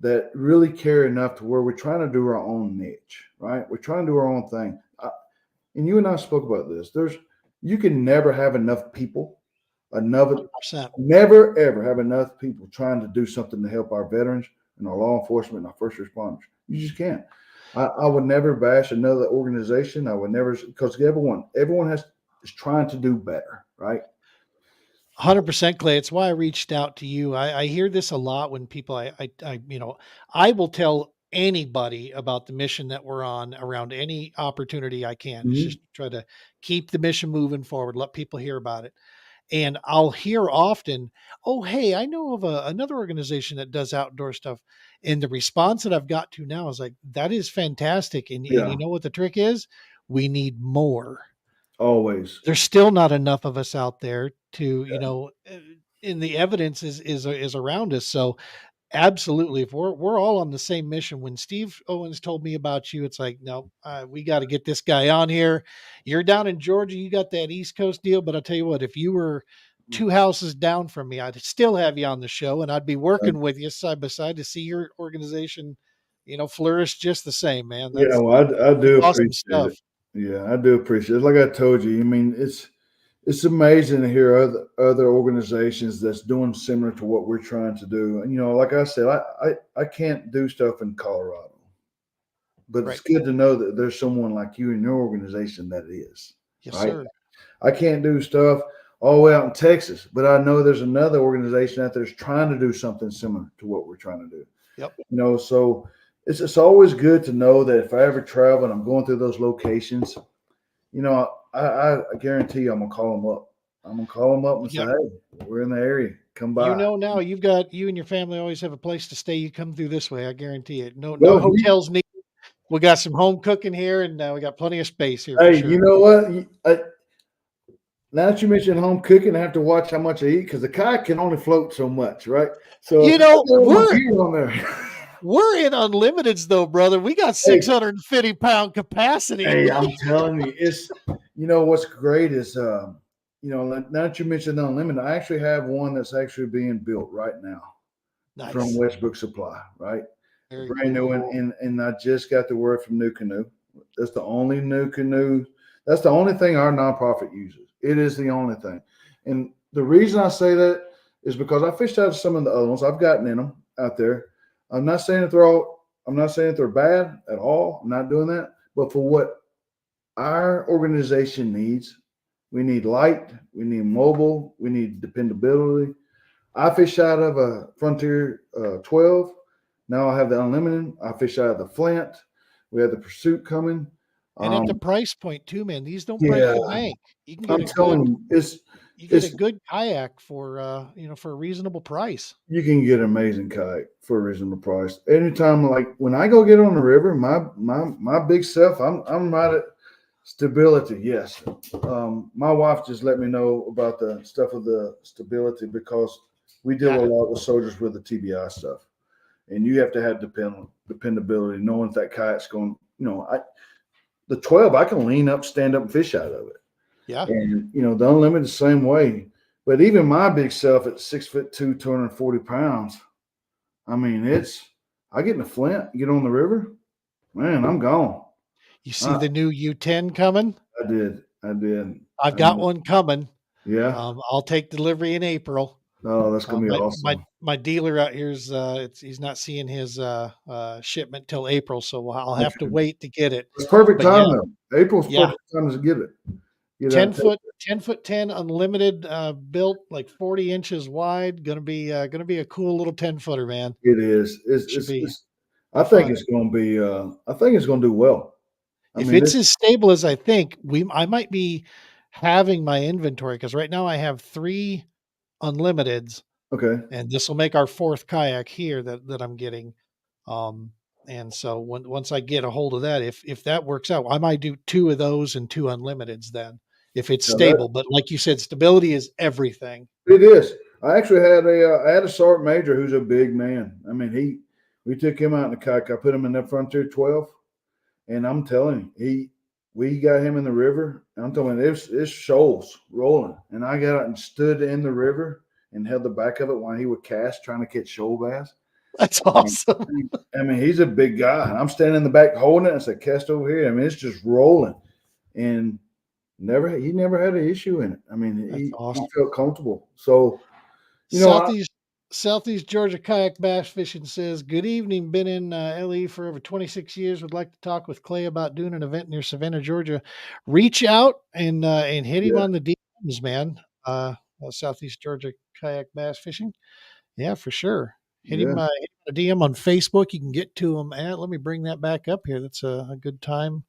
that really care enough to where we're trying to do our own niche, right? We're trying to do our own thing. And you and I spoke about this. You can never have enough people, 100%. never ever have enough people trying to do something to help our veterans and our law enforcement and our first responders. You just can't. I would never bash another organization. I would never, because everyone is trying to do better, right? 100%, Clay. It's why I reached out to you. I hear this a lot when people, I will tell anybody about the mission that we're on around any opportunity I can. It's just try to keep the mission moving forward, let people hear about it. And I'll hear often, oh, hey, I know of another organization that does outdoor stuff. And the response that I've got to now is like, that is fantastic. And you know what the trick is? We need more. Always. There's still not enough of us out there to, and the evidence is around us. So absolutely, if we're all on the same mission. When Steve Owens told me about you, it's like, no, we got to get this guy on here. You're down in Georgia, you got that East Coast deal, but I'll tell you what, if you were 2 houses down from me, I'd still have you on the show, and I'd be working with you side by side to see your organization, flourish just the same, man. I do awesome appreciate stuff. it. Yeah, I do appreciate it. Like I told you, it's amazing to hear other organizations that's doing similar to what we're trying to do. And like I said, I can't do stuff in Colorado, but it's good to know that there's someone like you in your organization that is. Yes, right? sir. I can't do stuff all the way out in Texas, but I know there's another organization out there that's trying to do something similar to what we're trying to do. Yep. So it's always good to know that if I ever travel and I'm going through those locations, I guarantee you I'm gonna call them up. I'm gonna call them up and say, "Hey, we're in the area. Come by." Now you and your family always have a place to stay. You come through this way, I guarantee it. No hotels needed. We got some home cooking here, and we got plenty of space here. Hey, for sure. you know what? Now that you mentioned home cooking, I have to watch how much I eat because the kayak can only float so much, right? So we're in unlimiteds though, brother. We got 650-pound capacity. Hey, I'm telling you, it's what's great is now that you mentioned unlimited, I actually have one that's actually being built right now from Westbrook Supply, right? Brand new one, and I just got the word from New Canoe. That's the only New Canoe. That's the only thing our nonprofit uses. It is the only thing, and the reason I say that is because I fished out some of the other ones. I've gotten in them out there. I'm not saying that they're bad at all. I'm not doing that. But for what our organization needs, we need light, we need mobile, we need dependability. I fish out of a Frontier 12. Now I have the Unlimited. I fish out of the Flint. We have the Pursuit coming. And at the Um, price point too, man, these don't break yeah, the bank. You can get I'm a good telling you, it's you get a it's good kayak for for a reasonable price. you can get an amazing kayak for a reasonable price. Anytime, like when I go get on the river, my big self, I'm right at stability. Yes, my wife just let me know about the stuff of the stability because we deal Yeah. a lot with soldiers with the TBI stuff, and you have to have dependability, knowing that kayak's going. The 12, I can lean up, stand up, and fish out of it. Yeah. And the unlimited the same way. But even my big self at 6'2", 240 pounds, I mean, I get in the Flint, get on the river, man, I'm gone. You see I, the new U10 coming? I did. I did. I've got one coming. Yeah. I'll take delivery in April. Oh, that's gonna be awesome. My dealer out here's he's not seeing his shipment till April, so I'll have to Okay. wait to get it. It's perfect But yeah, time though. April's yeah, perfect time to get it. Get out. 10 foot 10 unlimited, built like 40 inches wide. Gonna be a cool little 10-footer, man. It is. Should be I think fun. it's gonna be. I think it's gonna do well. I If mean, it's as stable as I think, I might be having my inventory because right now I have 3 unlimiteds, okay. and this will make our 4th kayak here that I'm getting. Um, and so once I get a hold of that, if that works out, I might do 2 of those and 2 unlimiteds then, if it's Now that stable. But like you said, stability is everything. it is. I actually had I had a sergeant major who's a big man. I mean, we took him out in the kayak. I put him in that Frontier 12, and I'm telling you, we got him in the river. And I'm telling you, it's shoals rolling, and I got out and stood in the river and held the back of it while he would cast, trying to catch shoal bass. That's I mean, awesome. he's a big guy, and I'm standing in the back holding it. I said, "Cast over here." I mean, it's just rolling, and he never had an issue in it. I mean, That's he awesome. felt comfortable. So I, Southeast Southeast Georgia Kayak Bass Fishing says, "Good evening. Been in LE for over 26 years. Would like to talk with Clay about doing an event near Savannah, Georgia. Reach out and hit him yeah, on the DMs, man. Southeast Georgia Kayak Bass Fishing. Yeah, for sure. yeah, Hit him a DM on Facebook. You can get to him at. Let me bring that back up here. That's a good time,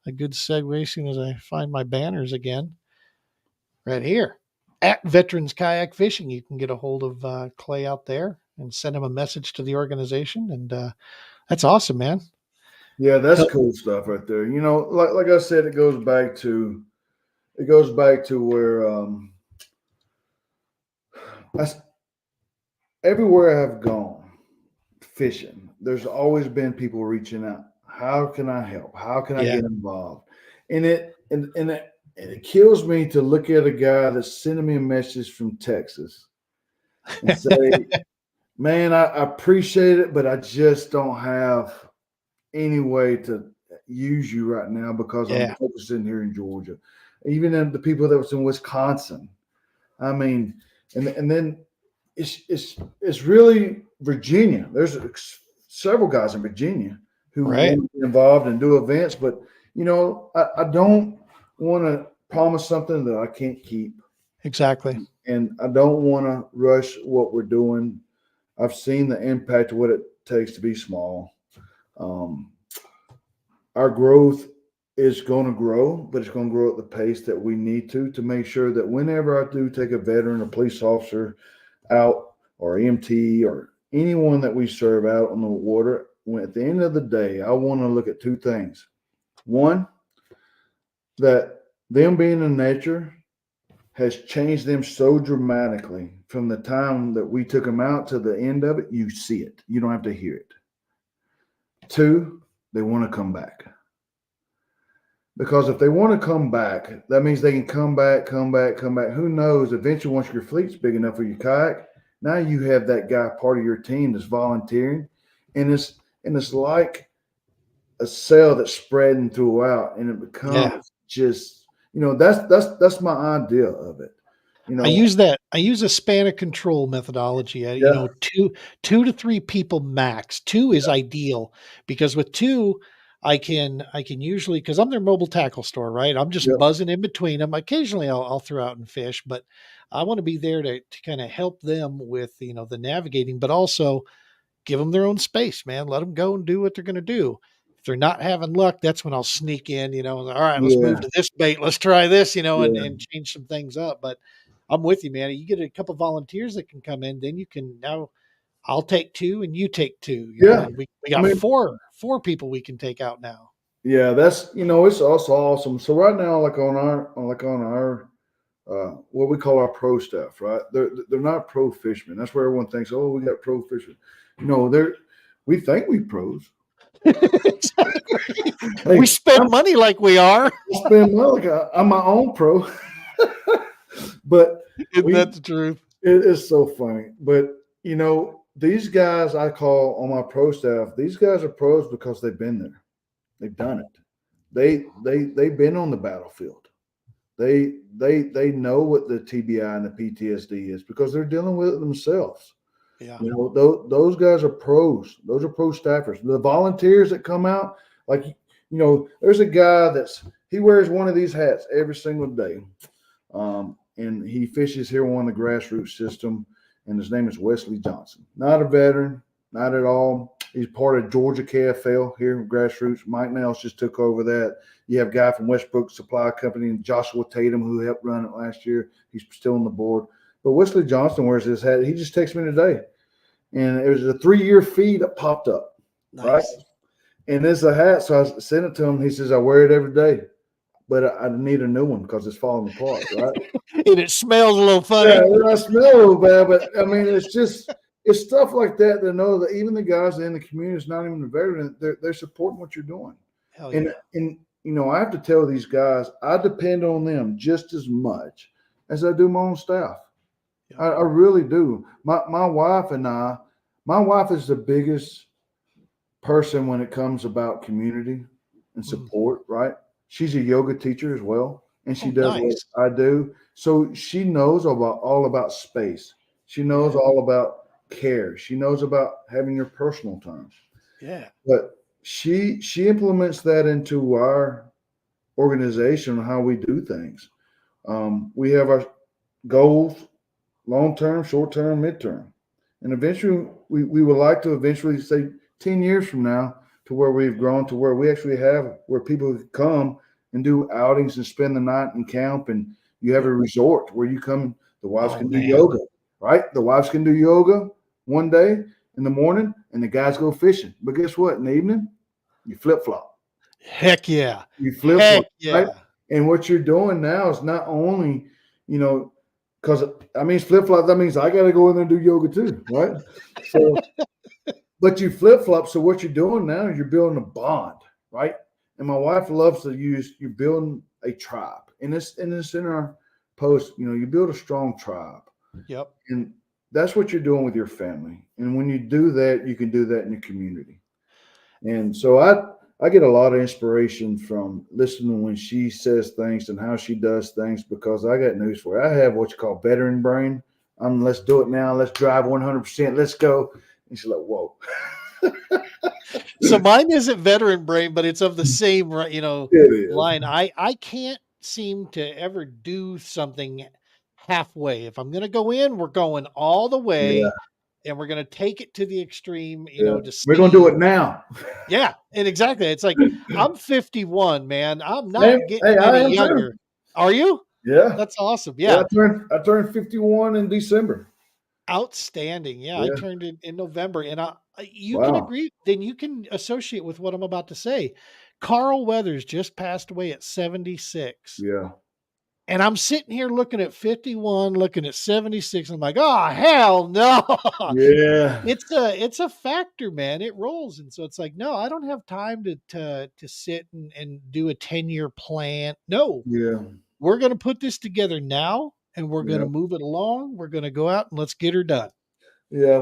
a good segue. As soon as I find my banners again, right here at Veterans Kayak Fishing, you can get a hold of Clay out there and send him a message to the organization, and that's awesome, man. yeah. That's Help. cool stuff right there. Like I said, it goes back to where I, everywhere I've gone fishing, there's always been people reaching out. How can I help? How can I Yeah, get involved? And it kills me to look at a guy that's sending me a message from Texas and say, "Man, I appreciate it, but I just don't have any way to use you right now because I'm yeah, focusing here in Georgia." Even in the people that was in Wisconsin, I mean, and then it's really Virginia. There's several guys in Virginia who right, want to be involved and do events, but I don't want to promise something that I can't keep, exactly. and I don't want to rush what we're doing. I've seen the impact of what it takes to be small. Um, our growth is going to grow, but it's going to grow at the pace that we need to make sure that whenever I do take a veteran, a police officer out, or EMT, or anyone that we serve out on the water, at the end of the day, I want to look at 2 things. One, that them being in nature has changed them so dramatically from the time that we took them out to the end of it. You see it, you don't have to hear it. 2, they want to come back. Because if they want to come back, that means they can come back, come back, come back. Who knows? Eventually, once your fleet's big enough for your kayak, now you have that guy part of your team that's volunteering, and it's like a cell that's spreading throughout, and it Yeah, becomes just that's my idea of it. You know, I use a span of control methodology. yeah, 2 to 3 people max. 2 is ideal because with 2, I can usually, because I'm their mobile tackle store, right? I'm just Yep. buzzing in between them. Occasionally I'll throw out and fish, but I want to be there to kind of help them with, the navigating, but also give them their own space, man. Let them go and do what they're going to do. If they're not having luck, that's when I'll sneak in, all right, let's move Yeah. to this bait. Let's try this, and, Yeah. and change some things up. But I'm with you, man. You get a couple volunteers that can come in, then you can now I'll take two and you take two, Yeah. and we I got mean, four people we can take out now. yeah, that's it's also awesome. So right now, like on our what we call our pro staff, right? They're not pro fishermen. That's where everyone thinks, oh, we got pro fishermen. No, we think we pros. Exactly. Hey, We spend money like we are. I spend money like I'm my own pro, but Isn't we that the truth? it is so funny. But these guys I call on my pro staff. These guys are pros because they've been there. They've done it. They've been on the battlefield. They know what the TBI and the PTSD is because they're dealing with it themselves. Yeah. Those guys are pros. Those are pro staffers. The volunteers that come out, like there's a guy he wears one of these hats every single day, and he fishes here on the grassroots system, and his name is Wesley Johnson. Not a veteran, not at all. He's part of Georgia KFL here in grassroots. Mike Nels just took over that. You have a guy from Westbrook Supply Company and Joshua Tatum who helped run it last year. He's still on the board. But Wesley Johnson wears his hat. He just texted me today. And it was a 3-year fee that popped up. Nice. Right? And it's a hat. So I sent it to him. He says, I wear it every day. But I need a new one because it's falling apart, right? And it smells a little funny. Yeah, I smell a little bad, but I mean, it's stuff like that know that even the guys in the community, it's not even the veteran, they're supporting what you're doing. Hell yeah. And I have to tell these guys, I depend on them just as much as I do my own staff. Yeah. I really do. My wife and my wife is the biggest person when it comes about community and support, right? She's a yoga teacher as well, and she does nice. what I do. So she knows all about space. She knows all about care. She knows about having your personal time. Yeah. But she implements that into our organization, how we do things. We have our goals, long-term, short-term, midterm. And eventually we would like to eventually say 10 years from now to where we've grown to where we actually have where people come and do outings and spend the night in camp, and you have a resort where you come, the wives can do yoga, right? The wives can do yoga one day in the morning and the guys go fishing. But guess what? In the evening, you flip-flop. Heck yeah. You flip-flop, yeah. right? And what you're doing now is not only, because I mean flip-flop, that means I got to go in there and do yoga too, right? So, but you flip-flop. So what you're doing now is you're building a bond, right? And my wife loves to use, you're building a tribe. And it's in our post, you build a strong tribe. Yep. And that's what you're doing with your family. And when you do that, you can do that in your community. And so I get a lot of inspiration from listening when she says things and how she does things, because I got news for you. I have what you call veteran brain. Let's do it now. Let's drive 100%. Let's go. And she's like, whoa. So mine isn't veteran brain, but it's of the same, line. I can't seem to ever do something halfway. If I'm going to go in, we're going all the way. Yeah. And we're going to take it to the extreme, we're going to do it now. Yeah. And exactly. It's like, I'm 51, man. I'm not getting any younger. Too. Are you? Yeah. That's awesome. Yeah. I turned 51 in December. Outstanding. Yeah. I turned it in November, and you can agree. Then you can associate with what I'm about to say. Carl Weathers just passed away at 76. Yeah. And I'm sitting here looking at 51, looking at 76. I'm like, oh, hell no. Yeah. It's a factor, man. It rolls. And so it's like, no, I don't have time to sit and do a 10-year plan. No. Yeah. We're going to put this together now, and we're going to move it along. We're going to go out and let's get her done. Yeah.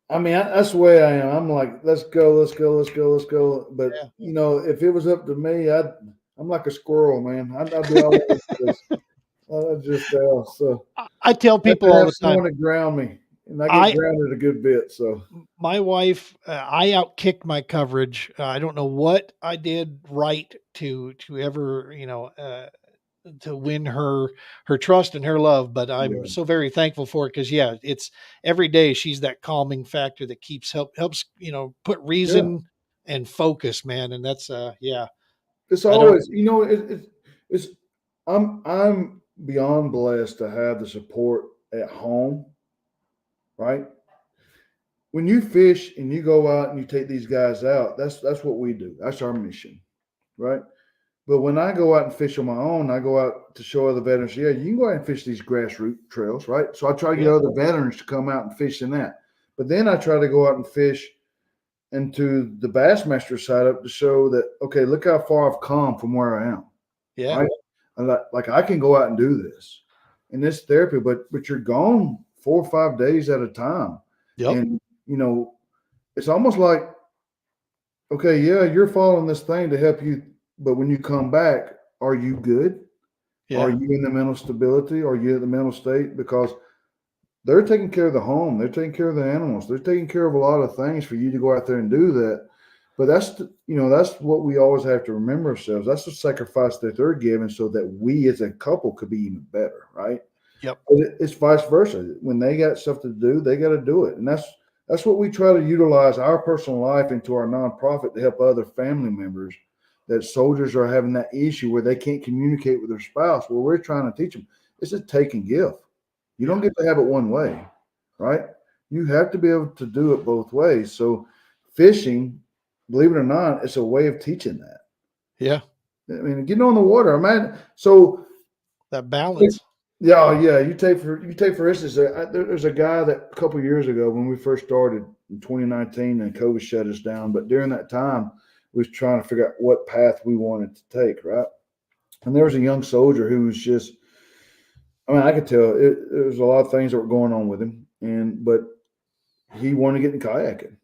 That's the way I am. I'm like, let's go. But if it was up to me, I'm like a squirrel, man. I'd be all over this. So I tell people all the time, someone to ground me. and I get I grounded a good bit. So my wife, I outkicked my coverage. I don't know what I did right to ever, to win her trust and her love, but I'm yeah, so very thankful for it because yeah, it's every day she's that calming factor that helps put yeah. reason and focus, man, and that's yeah. It's I don't. always, it's. I'm beyond blessed to have the support at home, right? When you fish and you go out and you take these guys out, that's what we do. That's our mission, right? But when I go out and fish on my own, I go out to show other veterans, yeah, you can go out and fish these grassroots trails, right? So I try to get Yeah, other veterans to come out and fish in that. But then I try to go out and fish into the Bassmaster side up to show that, okay, look how far I've come from where I am, yeah, right? And like I can go out and do this in this therapy, but you're gone 4 or 5 days at a time. yep, And, you know, it's almost like, okay, yeah, you're following this thing to help you, but when you come back, are you good? Are yeah, you in the mental stability? Are you in the mental state? Because they're taking care of the home, they're taking care of the animals, they're taking care of a lot of things for you to go out there and do that. But that's what we always have to remember ourselves. That's the sacrifice that they're giving so that we as a couple could be even better, right? yep, But it's vice versa. When they got stuff to do, they got to do it, and that's what we try to utilize our personal life into our nonprofit to help other family members that soldiers are having that issue where they can't communicate with their spouse. Well, we're trying to teach them it's a take and give. You don't yeah, get to have it one way, right? You have to be able to do it both ways. So, fishing, believe it or not, it's a way of teaching that. yeah. I mean, getting on the water, man. So That balance. yeah, yeah. You take for instance, there's a guy that a couple of years ago when we first started in 2019 and COVID shut us down. But during that time, we was trying to figure out what path we wanted to take, right? And there was a young soldier who was just, I mean, I could tell there was a lot of things that were going on with him, and but he wanted to get in kayaking.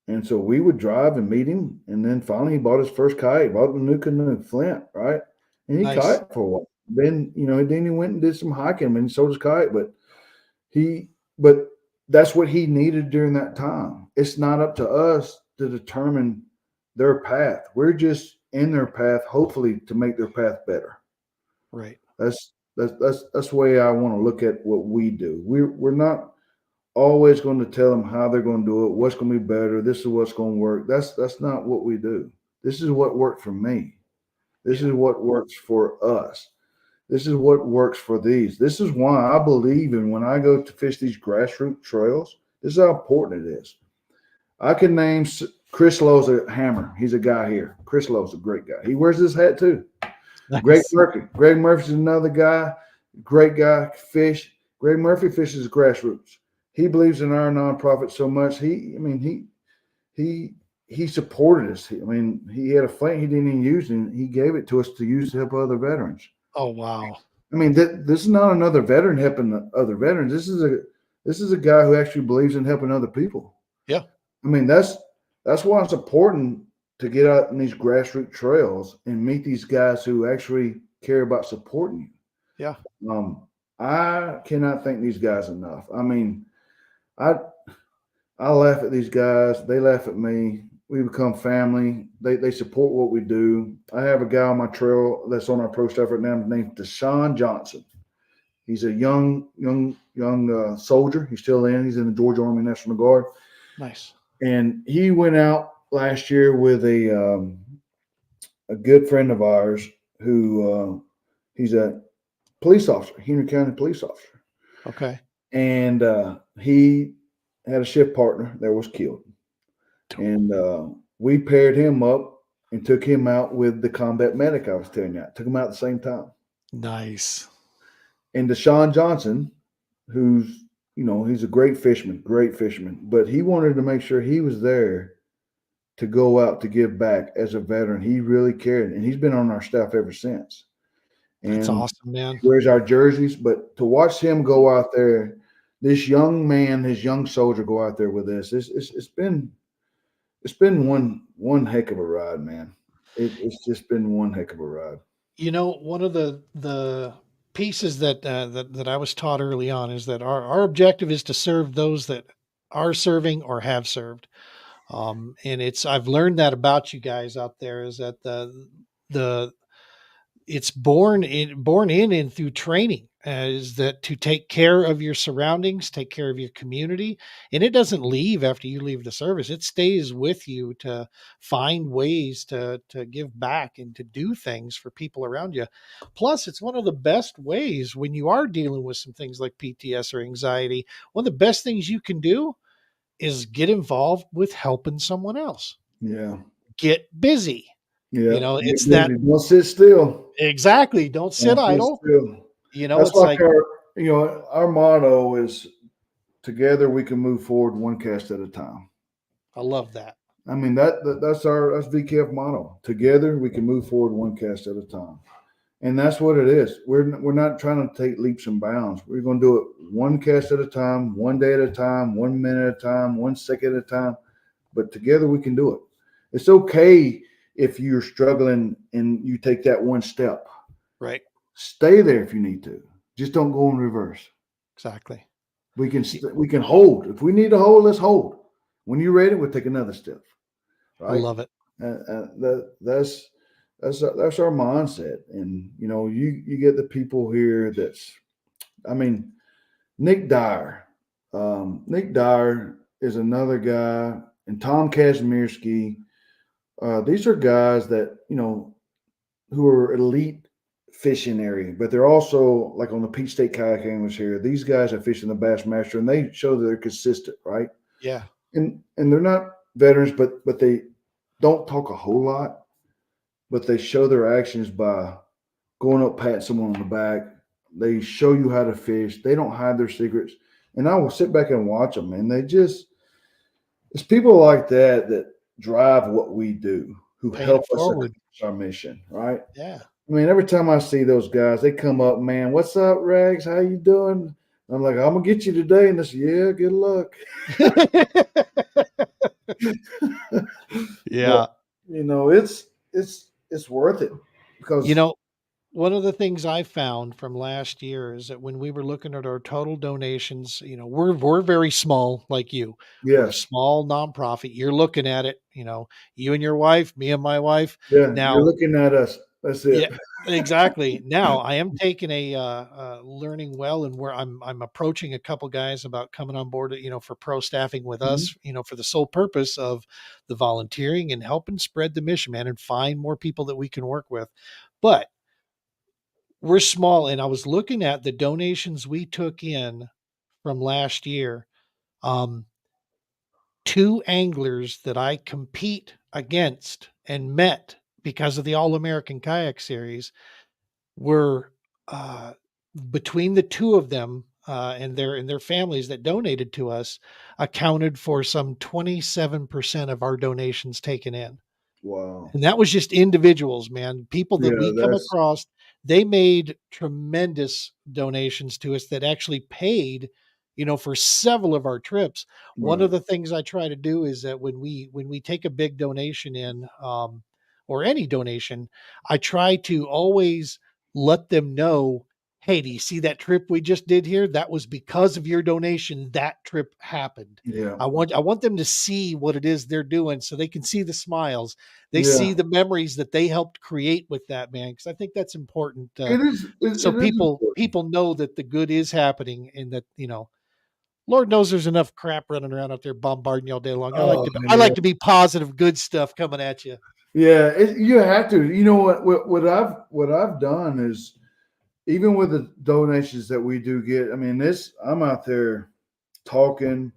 And so we would drive and meet him, and then finally he bought his first kayak, bought a new canoe, Flint, right? And he Nice. kayaked for a while. Then he went and did some hiking and sold his kayak, he, but that's what he needed during that time. It's not up to us to determine their path. We're just in their path, hopefully to make their path better. Right. That's the way I want to look at what we do. We're not always going to tell them how they're going to do it, what's going to be better, this is what's going to work. That's not what we do. This is what worked for me. This Yeah. is what works for us. This is what works for these. This is why I believe in when I go to fish these grassroots trails. This is how important it is. I can name Chris Lowe's a hammer. He's a guy here. Chris Lowe's a great guy. He wears this hat too. Greg Nice. Murphy. Greg Murphy's another guy. Great guy. Fish. Greg Murphy fishes grassroots. He believes in our nonprofit so much. He he supported us. I mean, he had a flint he didn't even use, and he gave it to us to use to help other veterans. Oh wow. I mean, this is not another veteran helping the other veterans. This is a guy who actually believes in helping other people. Yeah. I mean, that's why it's important to get out in these grassroots trails and meet these guys who actually care about supporting Yeah. you. I cannot thank these guys enough. I mean, I I laugh at these guys. They laugh at me. We become family. They support what we do. I have a guy on my trail that's on our pro staff right now named Deshaun Johnson. He's a young soldier. He's still in. He's in the Georgia Army National Guard, Nice. and he went out last year with a good friend of ours who he's a police officer, Henry County police officer, Okay. and he had a shift partner that was killed, and we paired him up and took him out with the combat medic I was telling you. Took him out at the same time, Nice. and Deshaun Johnson, who's he's a great fisherman, but he wanted to make sure he was there to go out to give back as a veteran. He really cared, and he's been on our staff ever since. That's And awesome, man. wears our jerseys. But to watch him go out there, this young man, his young soldier, go out there with us, it's been one heck of a ride, man. It's just been one heck of a ride. One of the pieces that I was taught early on is that our objective is to serve those that are serving or have served. And I've learned that about you guys out there is that the it's born in and through training, is that to take care of your surroundings, take care of your community, and it doesn't leave after you leave the service. It stays with you to find ways to give back and to do things for people around you. Plus, it's one of the best ways when you are dealing with some things like PTS or anxiety. One of the best things you can do is get involved with helping someone else. Yeah. Get busy. Yeah. Get It's that. busy. Don't sit still. Exactly. Don't sit Don't sit idle. still. That's It's like like, our motto is together we can move forward one cast at a time. I love that. I mean that's VKF motto. Together we can move forward one cast at a time. And that's what it is. We're not trying to take leaps and bounds. We're going to do it one cast at a time, one day at a time, 1 minute at a time, 1 second at a time. But together we can do it. It's okay if you're struggling and you take that one step. Right. Stay there if you need to. Just don't go in reverse. Exactly. We can hold. If we need to hold, let's hold. When you're ready, we'll take another step. I Right? love it. That's our mindset. And you get the people here I mean, Nick Dyer. Nick Dyer is another guy, and Tom Kazmierski. These are guys that who are elite fishing area, but they're also like on the Peach State Kayak Anglers here. These guys are fishing the Bassmaster, and they show that they're consistent, right? Yeah. And they're not veterans, but they don't talk a whole lot, but they show their actions by going up, patting someone on the back. They show you how to fish. They don't hide their secrets. And I will sit back and watch them, and it's people like that drive what we do, who Paying help it us forward. accomplish our mission, right? Yeah. I mean, every time I see those guys, they come up, man, what's up, Rags? How you doing? I'm like, I'm gonna get you today, and they say, yeah, good luck. But Yeah. it's worth it You because know, one of the things I found from last year is that when we were looking at our total donations, we're very small, like you. We're a yes, small nonprofit. You're looking at it, you and your wife, me and my wife. yeah, you're Now, looking at us. That's it. yeah, exactly. Now I am taking learning well, and where I'm approaching a couple guys about coming on board, for pro staffing with Mhm. us, for the sole purpose of the volunteering and helping spread the mission, man, and find more people that we can work with. But we're small, and I was looking at the donations we took in from last year. Um, Two anglers that I compete against and met because of the All American Kayak Series were uh, between the two of them and their families that donated to us accounted for some 27% of our donations taken in. Wow. And that was just individuals, man. People that Yeah, we come that's across, they made tremendous donations to us that actually paid, for several of our trips. One right. of the things I try to do is that when we take a big donation in, or any donation, I try to always let them know, hey, do you see that trip we just did here? That was because of your donation. That trip happened. Yeah, I want them to see what it is they're doing so they can see the smiles, they see yeah. the memories that they helped create with that, man, because I think that's important, It is. so It is important. people know that the good is happening, and that Lord knows there's enough crap running around out there bombarding you all day long. Oh I man. like to be positive, good stuff coming at you. Yeah, you have to. You know what I've done is even with the donations that we do get. I mean, I'm out there talking,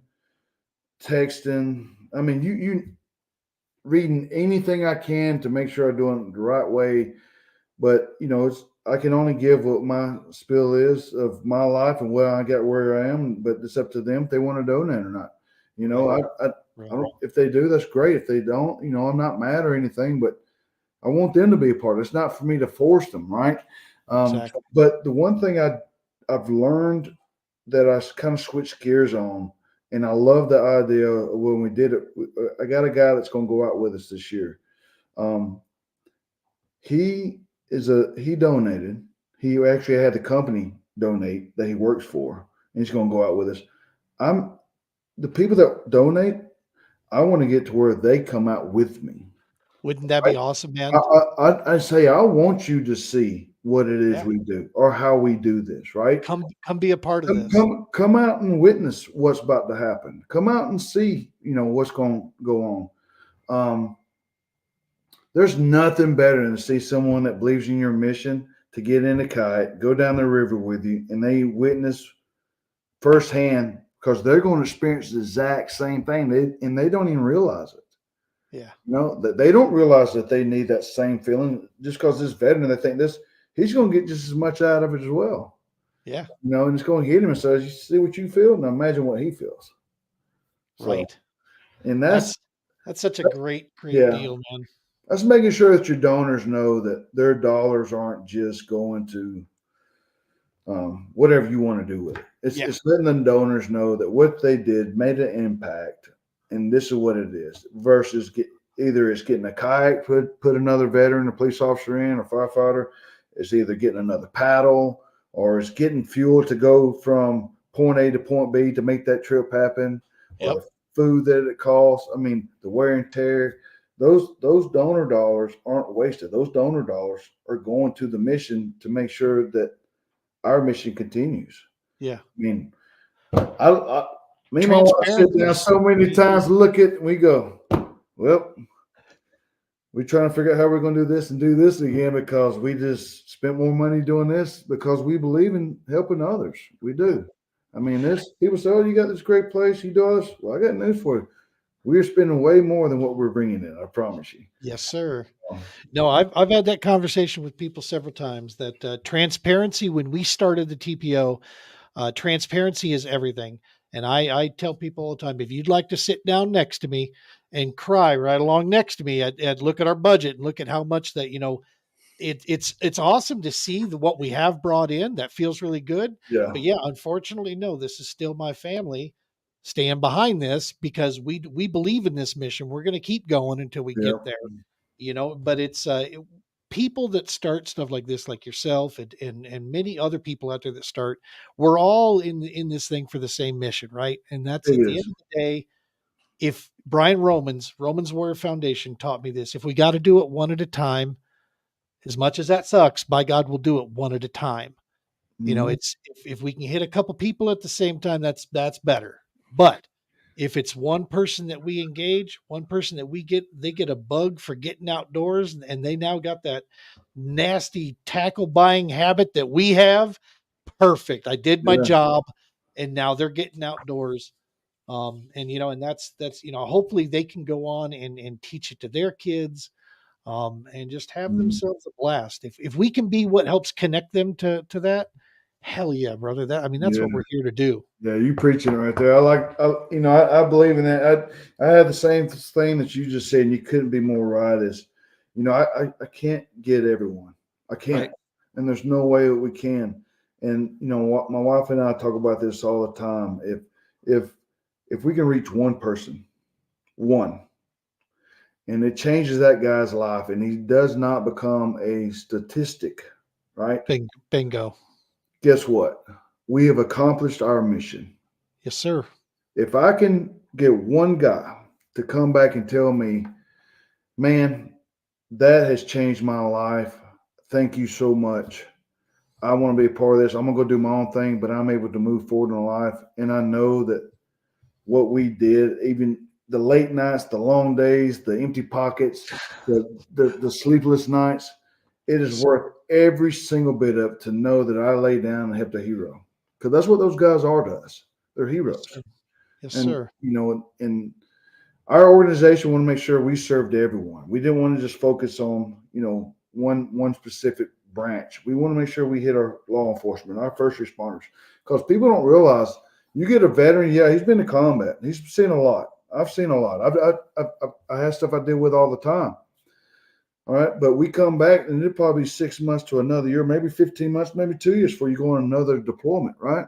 texting. I mean, you reading anything I can to make sure I'm doing it the right way. But I can only give what my spill is of my life and where I got where I am. But it's up to them if they want to donate or not. You know, Right, I right, don't. If they do, that's great. If they don't, I'm not mad or anything. But I want them to be a part. It's not for me to force them, right? exactly. But the one thing I've learned that I kind of switched gears on, and I love the idea of when we did it. I got a guy that's going to go out with us this year. Um, he he donated. he actually had the company donate that he works for, and he's going to go out with us. I'm the people that donate. I want to get to where they come out with me. Wouldn't that I, be awesome, I, man? I say I want you to see what it is Yeah. we do or how we do this, right? Come be a part of Come, this. come, come out and witness what's about to happen. Come out and see, what's going to go on. There's nothing better than to see someone that believes in your mission to get in a kite, go down the river with you, and they witness firsthand because they're going to experience the exact same thing. They don't even realize it. Yeah. That they don't realize that they need that same feeling just because this veteran. They think he's going to get just as much out of it as well. Yeah. And it's going to hit him and says, "You see what you feel? Now imagine what he feels." So, Right. and That's such a great yeah, deal, man. that's making sure that your donors know that their dollars aren't just going to whatever you want to do with it. It's Yeah. it's letting the donors know that what they did made an impact, and this is what it is. Versus either it's getting a kayak, put another veteran, a police officer in, a firefighter. It's either getting another paddle, or it's getting fuel to go from point A to point B to make that trip happen, or Yep. the food that it costs. I mean, the wear and tear. Those donor dollars aren't wasted. Those donor dollars are going to the mission to make sure that our mission continues. Yeah. I mean, I me and my wife sit Transparency down is so so many key. times, look at, and we go, well, we're trying to figure out how we're going to do this again because we just spent more money doing this because we believe in helping others. We Yeah. do. I mean, this people say, "Oh, you got this great place. You do this." Well, I got news for you. We're spending way more than what we're bringing in. I promise you. Yes, sir. Um, No, I've had that conversation with people several times that transparency when we started the TPO, transparency is everything. And I tell people all the time, if you'd like to sit down next to me and cry right along next to me, I'd look at our budget and look at how much that, it's awesome to see what we have brought in. That feels really good. yeah, But yeah, unfortunately, no, this is still my family staying behind this because we believe in this mission. We're going to keep going until we yeah, get there, but people that start stuff like this, like yourself and many other people out there that start, we're all in this thing for the same mission, right? And that's it at the end is. of the day. If Brian Romans Warrior Foundation taught me this, if we got to do it one at a time, as much as that sucks, by God, we'll do it one at a time. Mhm. It's if we can hit a couple people at the same time, that's better. But if it's one person that we engage, one person that they get a bug for getting outdoors, and they now got that nasty tackle buying habit that we have. Perfect. I did my Yeah, job, and now they're getting outdoors. And that's hopefully they can go on and teach it to their kids, and just have mhm. themselves a blast. If we can be what helps connect them to that, hell yeah, brother. That's Yeah. what we're here to do. Yeah, you preaching it right there. I believe in that. I have the same thing that you just said, and you couldn't be more right. I can't get everyone. I can't, Right. and there's no way that we can. And what my wife and I talk about this all the time. If if we can reach one person, one, and it changes that guy's life, and he does not become a statistic, right? Bingo. Guess what? We have accomplished our mission. Yes, sir. If I can get one guy to come back and tell me, man, that has changed my life. Thank you so much. I want to be a part of this. I'm gonna go do my own thing, but I'm able to move forward in life. And I know that what we did, even the late nights, the long days, the empty pockets, the sleepless nights, it is Yes, worth every single bit of it to know that I lay down and helped a hero. Because that's what those guys are to us. They're yes, heroes. sir. Yes, And sir. and our organization want to make sure we served everyone. We didn't want to just focus on one specific branch. We want to make sure we hit our law enforcement, our first responders, because people don't realize you get a veteran. Yeah, he's been to combat. He's seen a lot. I've seen a lot. I have stuff I deal with all the time. All right, but we come back and it'll probably be 6 months to another year, maybe 15 months, maybe 2 years before you go on another deployment, right?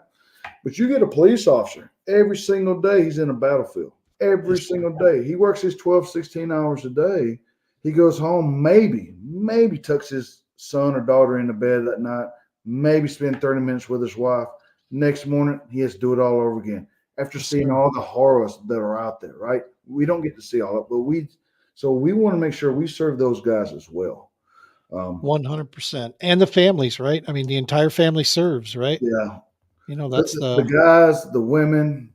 But you get a police officer every single day, he's in a battlefield. Every Yes, sir. single day. He works his 12, 16 hours a day. He goes home, maybe tucks his son or daughter into bed that night, maybe spend 30 minutes with his wife. Next morning, he has to do it all over again after Yes, seeing sir. all the horrors that are out there, right? We don't get to see all that, but we want to make sure we serve those guys as well. 100%. And the families, right? I mean, the entire family serves, right? Yeah, That's the the guys, the women,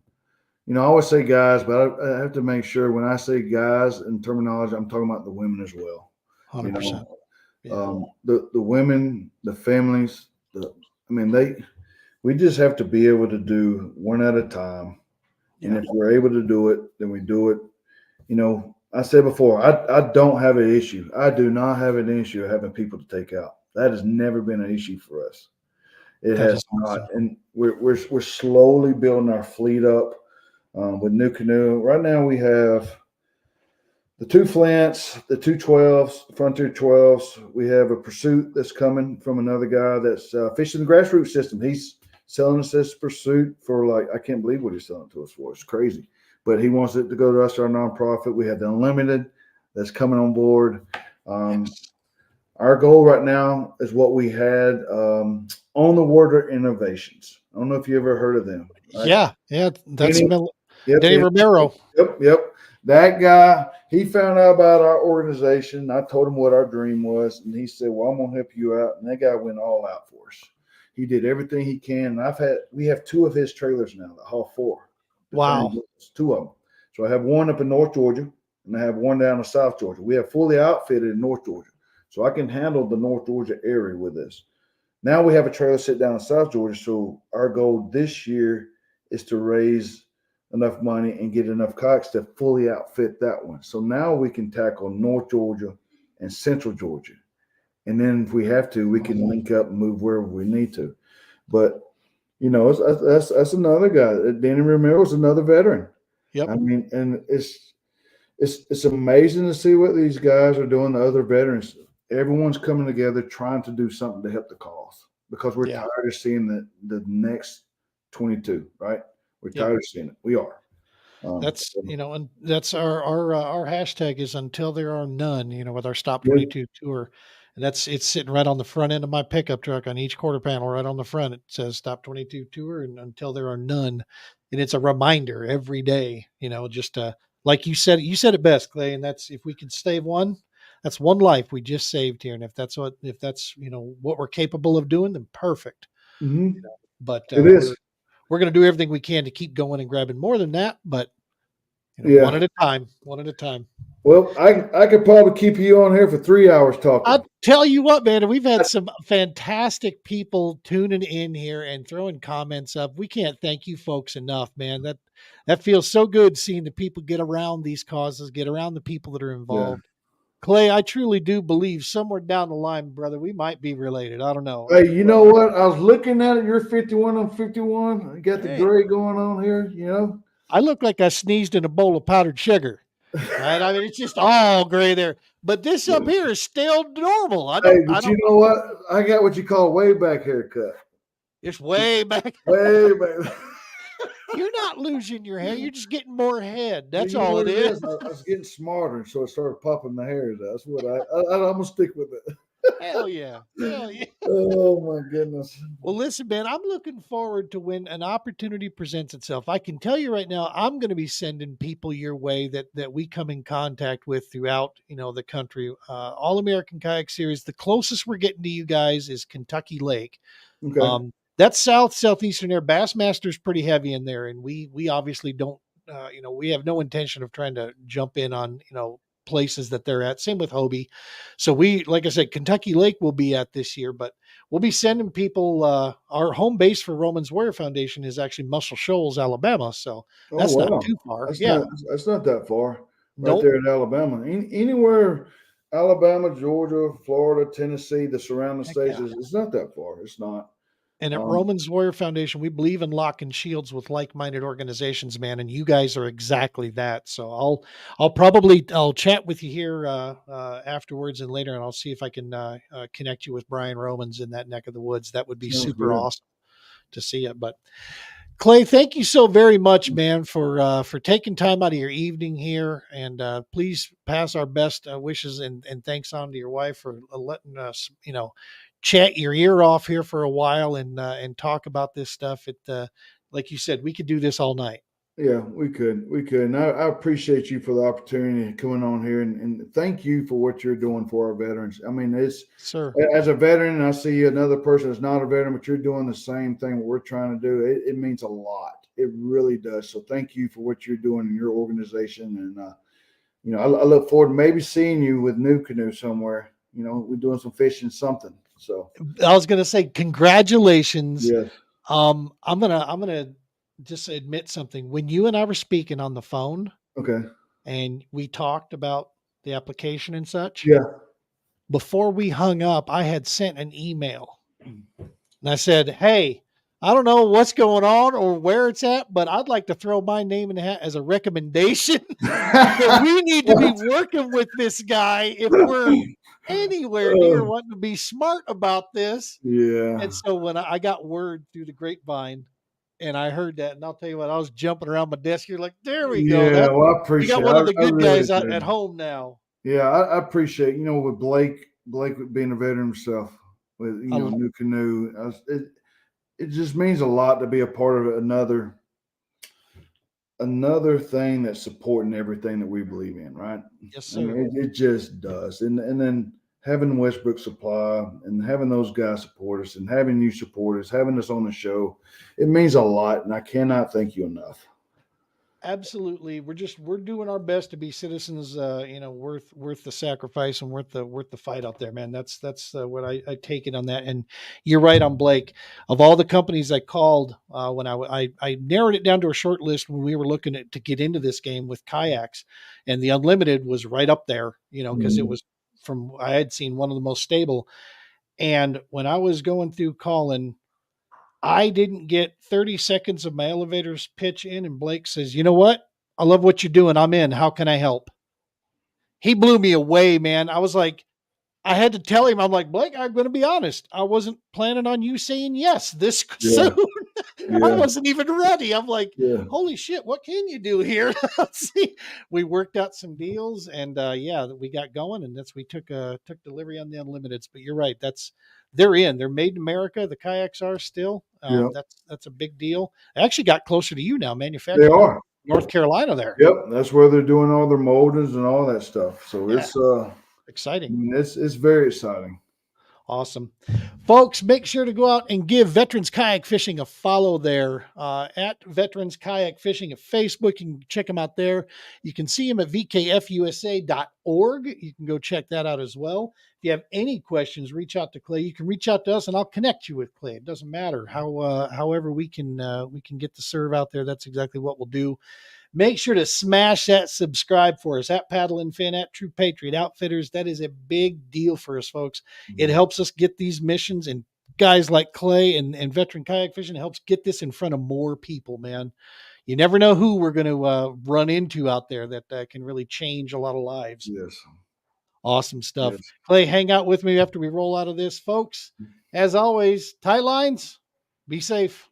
I always say guys, but I have to make sure when I say guys in terminology, I'm talking about the women as well. You 100%. know, Yeah. the women, the families, I mean, we just have to be able to do one at a time. And Yeah. if we're able to do it, then we do it. I said before, I don't have an issue. I do not have an issue of having people to take out. That has never been an issue for us. It That has is not, awesome. and we're slowly building our fleet up with new canoe. Right now, we have the two Flints, the two 12s, Frontier 12s. We have a Pursuit that's coming from another guy that's fishing the grassroots system. He's selling us this Pursuit for I can't believe what he's selling it to us for. It's crazy. But he wants it to go to us, our nonprofit. We have the Unlimited that's coming on board. Um, Yes. our goal right now is what we had on the Water Innovations. I don't know if you ever heard of them, right? Yeah. Yeah. That's Any, yep, Denny Romero. yep. That guy, he found out about our organization. I told him what our dream was, and he said, "Well, I'm gonna help you out." And that guy went all out for us. He did everything he can. And we have two of his trailers now that haul four. The Wow. Turnbuckles, two of them. So I have one up in North Georgia, and I have one down in South Georgia. We have fully outfitted in North Georgia, so I can handle the North Georgia area with this. Now we have a trailer sit down in South Georgia. So our goal this year is to raise enough money and get enough kayaks to fully outfit that one. So now we can tackle North Georgia and Central Georgia. And then if we have to, we can link up and move wherever we need to. But that's another guy. Danny Romero is another veteran. Yep. I mean, and it's amazing to see what these guys are doing. The other veterans, everyone's coming together trying to do something to help the cause because we're Yeah. tired of seeing the next 22. Right? We're Yep. tired of seeing it. We are. That's, and that's our hashtag is until there are none, with our Stop Yeah. 22 tour. And it's sitting right on the front end of my pickup truck on each quarter panel, right on the front. It says Stop 22 tour and until there are none. And it's a reminder every day, just like you said it best, Clay. And that's, if we can save one, that's one life we just saved here. And if that's, what we're capable of doing, then perfect. Mhm. But It is. we're going to do everything we can to keep going and grabbing more than that. But one Yeah. at a time, one at a time. Well, I could probably keep you on here for 3 hours I talking. tell you what, man, we've had some fantastic people tuning in here and throwing comments up. We can't thank you folks enough, man. That feels so good seeing the people get around these causes, get around the people that are Yeah. involved. Clay, I truly do believe somewhere down the line, brother, we might be related. I don't know. Hey, you know what? I was looking at it. You're 51 on 51. You got the Hey, gray going on here. I look like I sneezed in a bowl of powdered sugar. Right? I mean, it's just all gray there. But this up here is still normal. Hey, I but you don't. know what? I got what you call way back haircut. It's way back. Way back. You're not losing your hair. You're just getting more head. Well, That's you know all what it it is. is? I was getting smarter, so I started popping my hairs out. That's what I'm gonna stick with it. Hell yeah. Hell yeah. Oh my goodness. Well, listen, man, I'm looking forward to when an opportunity presents itself. I can tell you right now, I'm going to be sending people your way that we come in contact with throughout, the country. All American Kayak Series. The closest we're getting to you guys is Kentucky Lake. Okay. That's southeastern there. Bassmaster's pretty heavy in there, and we obviously don't. We have no intention of trying to jump in on places that they're at. Same with Hobie. So we, like I said, Kentucky Lake will be at this year, but we'll be sending people. Our home base for Romans Warrior Foundation is actually Muscle Shoals, Alabama. So Oh that's not wow. too far. That's Yeah. not that far. Right Nope. there in Alabama. Anywhere Alabama, Georgia, Florida, Tennessee, the surrounding Heck states yeah. is it's not that far. It's not. And at Um, Romans Warrior Foundation, we believe in locking shields with like-minded organizations, man. And you guys are exactly that. So I'll chat with you here afterwards and later, and I'll see if I can connect you with Brian Romans in that neck of the woods. That would be sounds super good. awesome to see it. But Clay, thank you so very much, man, for taking time out of your evening here, and please pass our best wishes and thanks on to your wife for letting us, chat your ear off here for a while and talk about this stuff. Like you said, we could do this all night. Yeah, we could. And I appreciate you for the opportunity of coming on here, and thank you for what you're doing for our veterans. I mean, it's Sir, as a veteran, I see another person that's not a veteran, but you're doing the same thing what we're trying to do. It means a lot. It really does. So thank you for what you're doing in your organization, and I look forward to maybe seeing you with New Canoe somewhere. We're doing some fishing, something. So I was gonna say congratulations. yes, I'm gonna just admit something. When you and I were speaking on the phone okay, and we talked about the application and such, yeah, before we hung up, I had sent an email and I said, "Hey, I don't know what's going on or where it's at, but I'd like to throw my name in the hat as a recommendation that we need to be working with this guy if we're anywhere near wanting to be smart about this." yeah. And so when I got word through the grapevine and I heard that, and I'll tell you what, I was jumping around my desk. You're like, there we go. Yeah, well, I We got appreciate it. one of the I good really guys out at do. home now. Yeah, I appreciate, with Blake being a veteran himself, with, I lo- New Canoe. It just means a lot to be a part of another thing that's supporting everything that we believe in, right? yes, I mean, sir. it just does. And then having Westbrook Supply and having those guys support us and having you support us, having us on the show, it means a lot. And I cannot thank you enough. Absolutely. We're doing our best to be citizens, worth the sacrifice and worth the fight out there, man. That's what I take it on that. And you're right on Blake. Of all the companies I called when I narrowed it down to a short list when we were looking to get into this game with kayaks, and the Unlimited was right up there, because it Mhm. was from I had seen one of the most stable. And when I was going through calling, I didn't get 30 seconds of my elevator's pitch in, and Blake says, "You know what? I love what you're doing. I'm in. How can I help?" He blew me away, man. I was like, I had to tell him, I'm like, Blake, I'm going to be honest. I wasn't planning on you saying yes this soon. Yeah, I yeah, wasn't even ready. I'm like, yeah, holy shit, what can you do here? Let's see. We worked out some deals, and yeah, we got going, and we took delivery on the Unlimiteds. But you're right, they're in. They're made in America. The kayaks are still. yeah. That's a big deal. I actually got closer to you now, They manufactured in are. North Carolina. There, Yep, that's where they're doing all their moldings and all that stuff. So yeah, it's I exciting. mean, it's very exciting. Awesome. Folks, make sure to go out and give Veterans Kayak Fishing a follow there at Veterans Kayak Fishing at Facebook. You can check them out there. You can see them at vkfusa.org. You can go check that out as well. If you have any questions, reach out to Clay. You can reach out to us and I'll connect you with Clay. It doesn't matter however we can get the serve out there. That's exactly what we'll do. Make sure to smash that subscribe for us at Paddle and Fin, at True Patriot Outfitters. That is a big deal for us, folks. It helps us get these missions, and guys like Clay and Veteran Kayak Fishing helps get this in front of more people, man. You never know who we're going to run into out there that can really change a lot of lives. Yes, Awesome stuff. yes. Clay, hang out with me after we roll out of this, folks. As always, tight lines, be safe.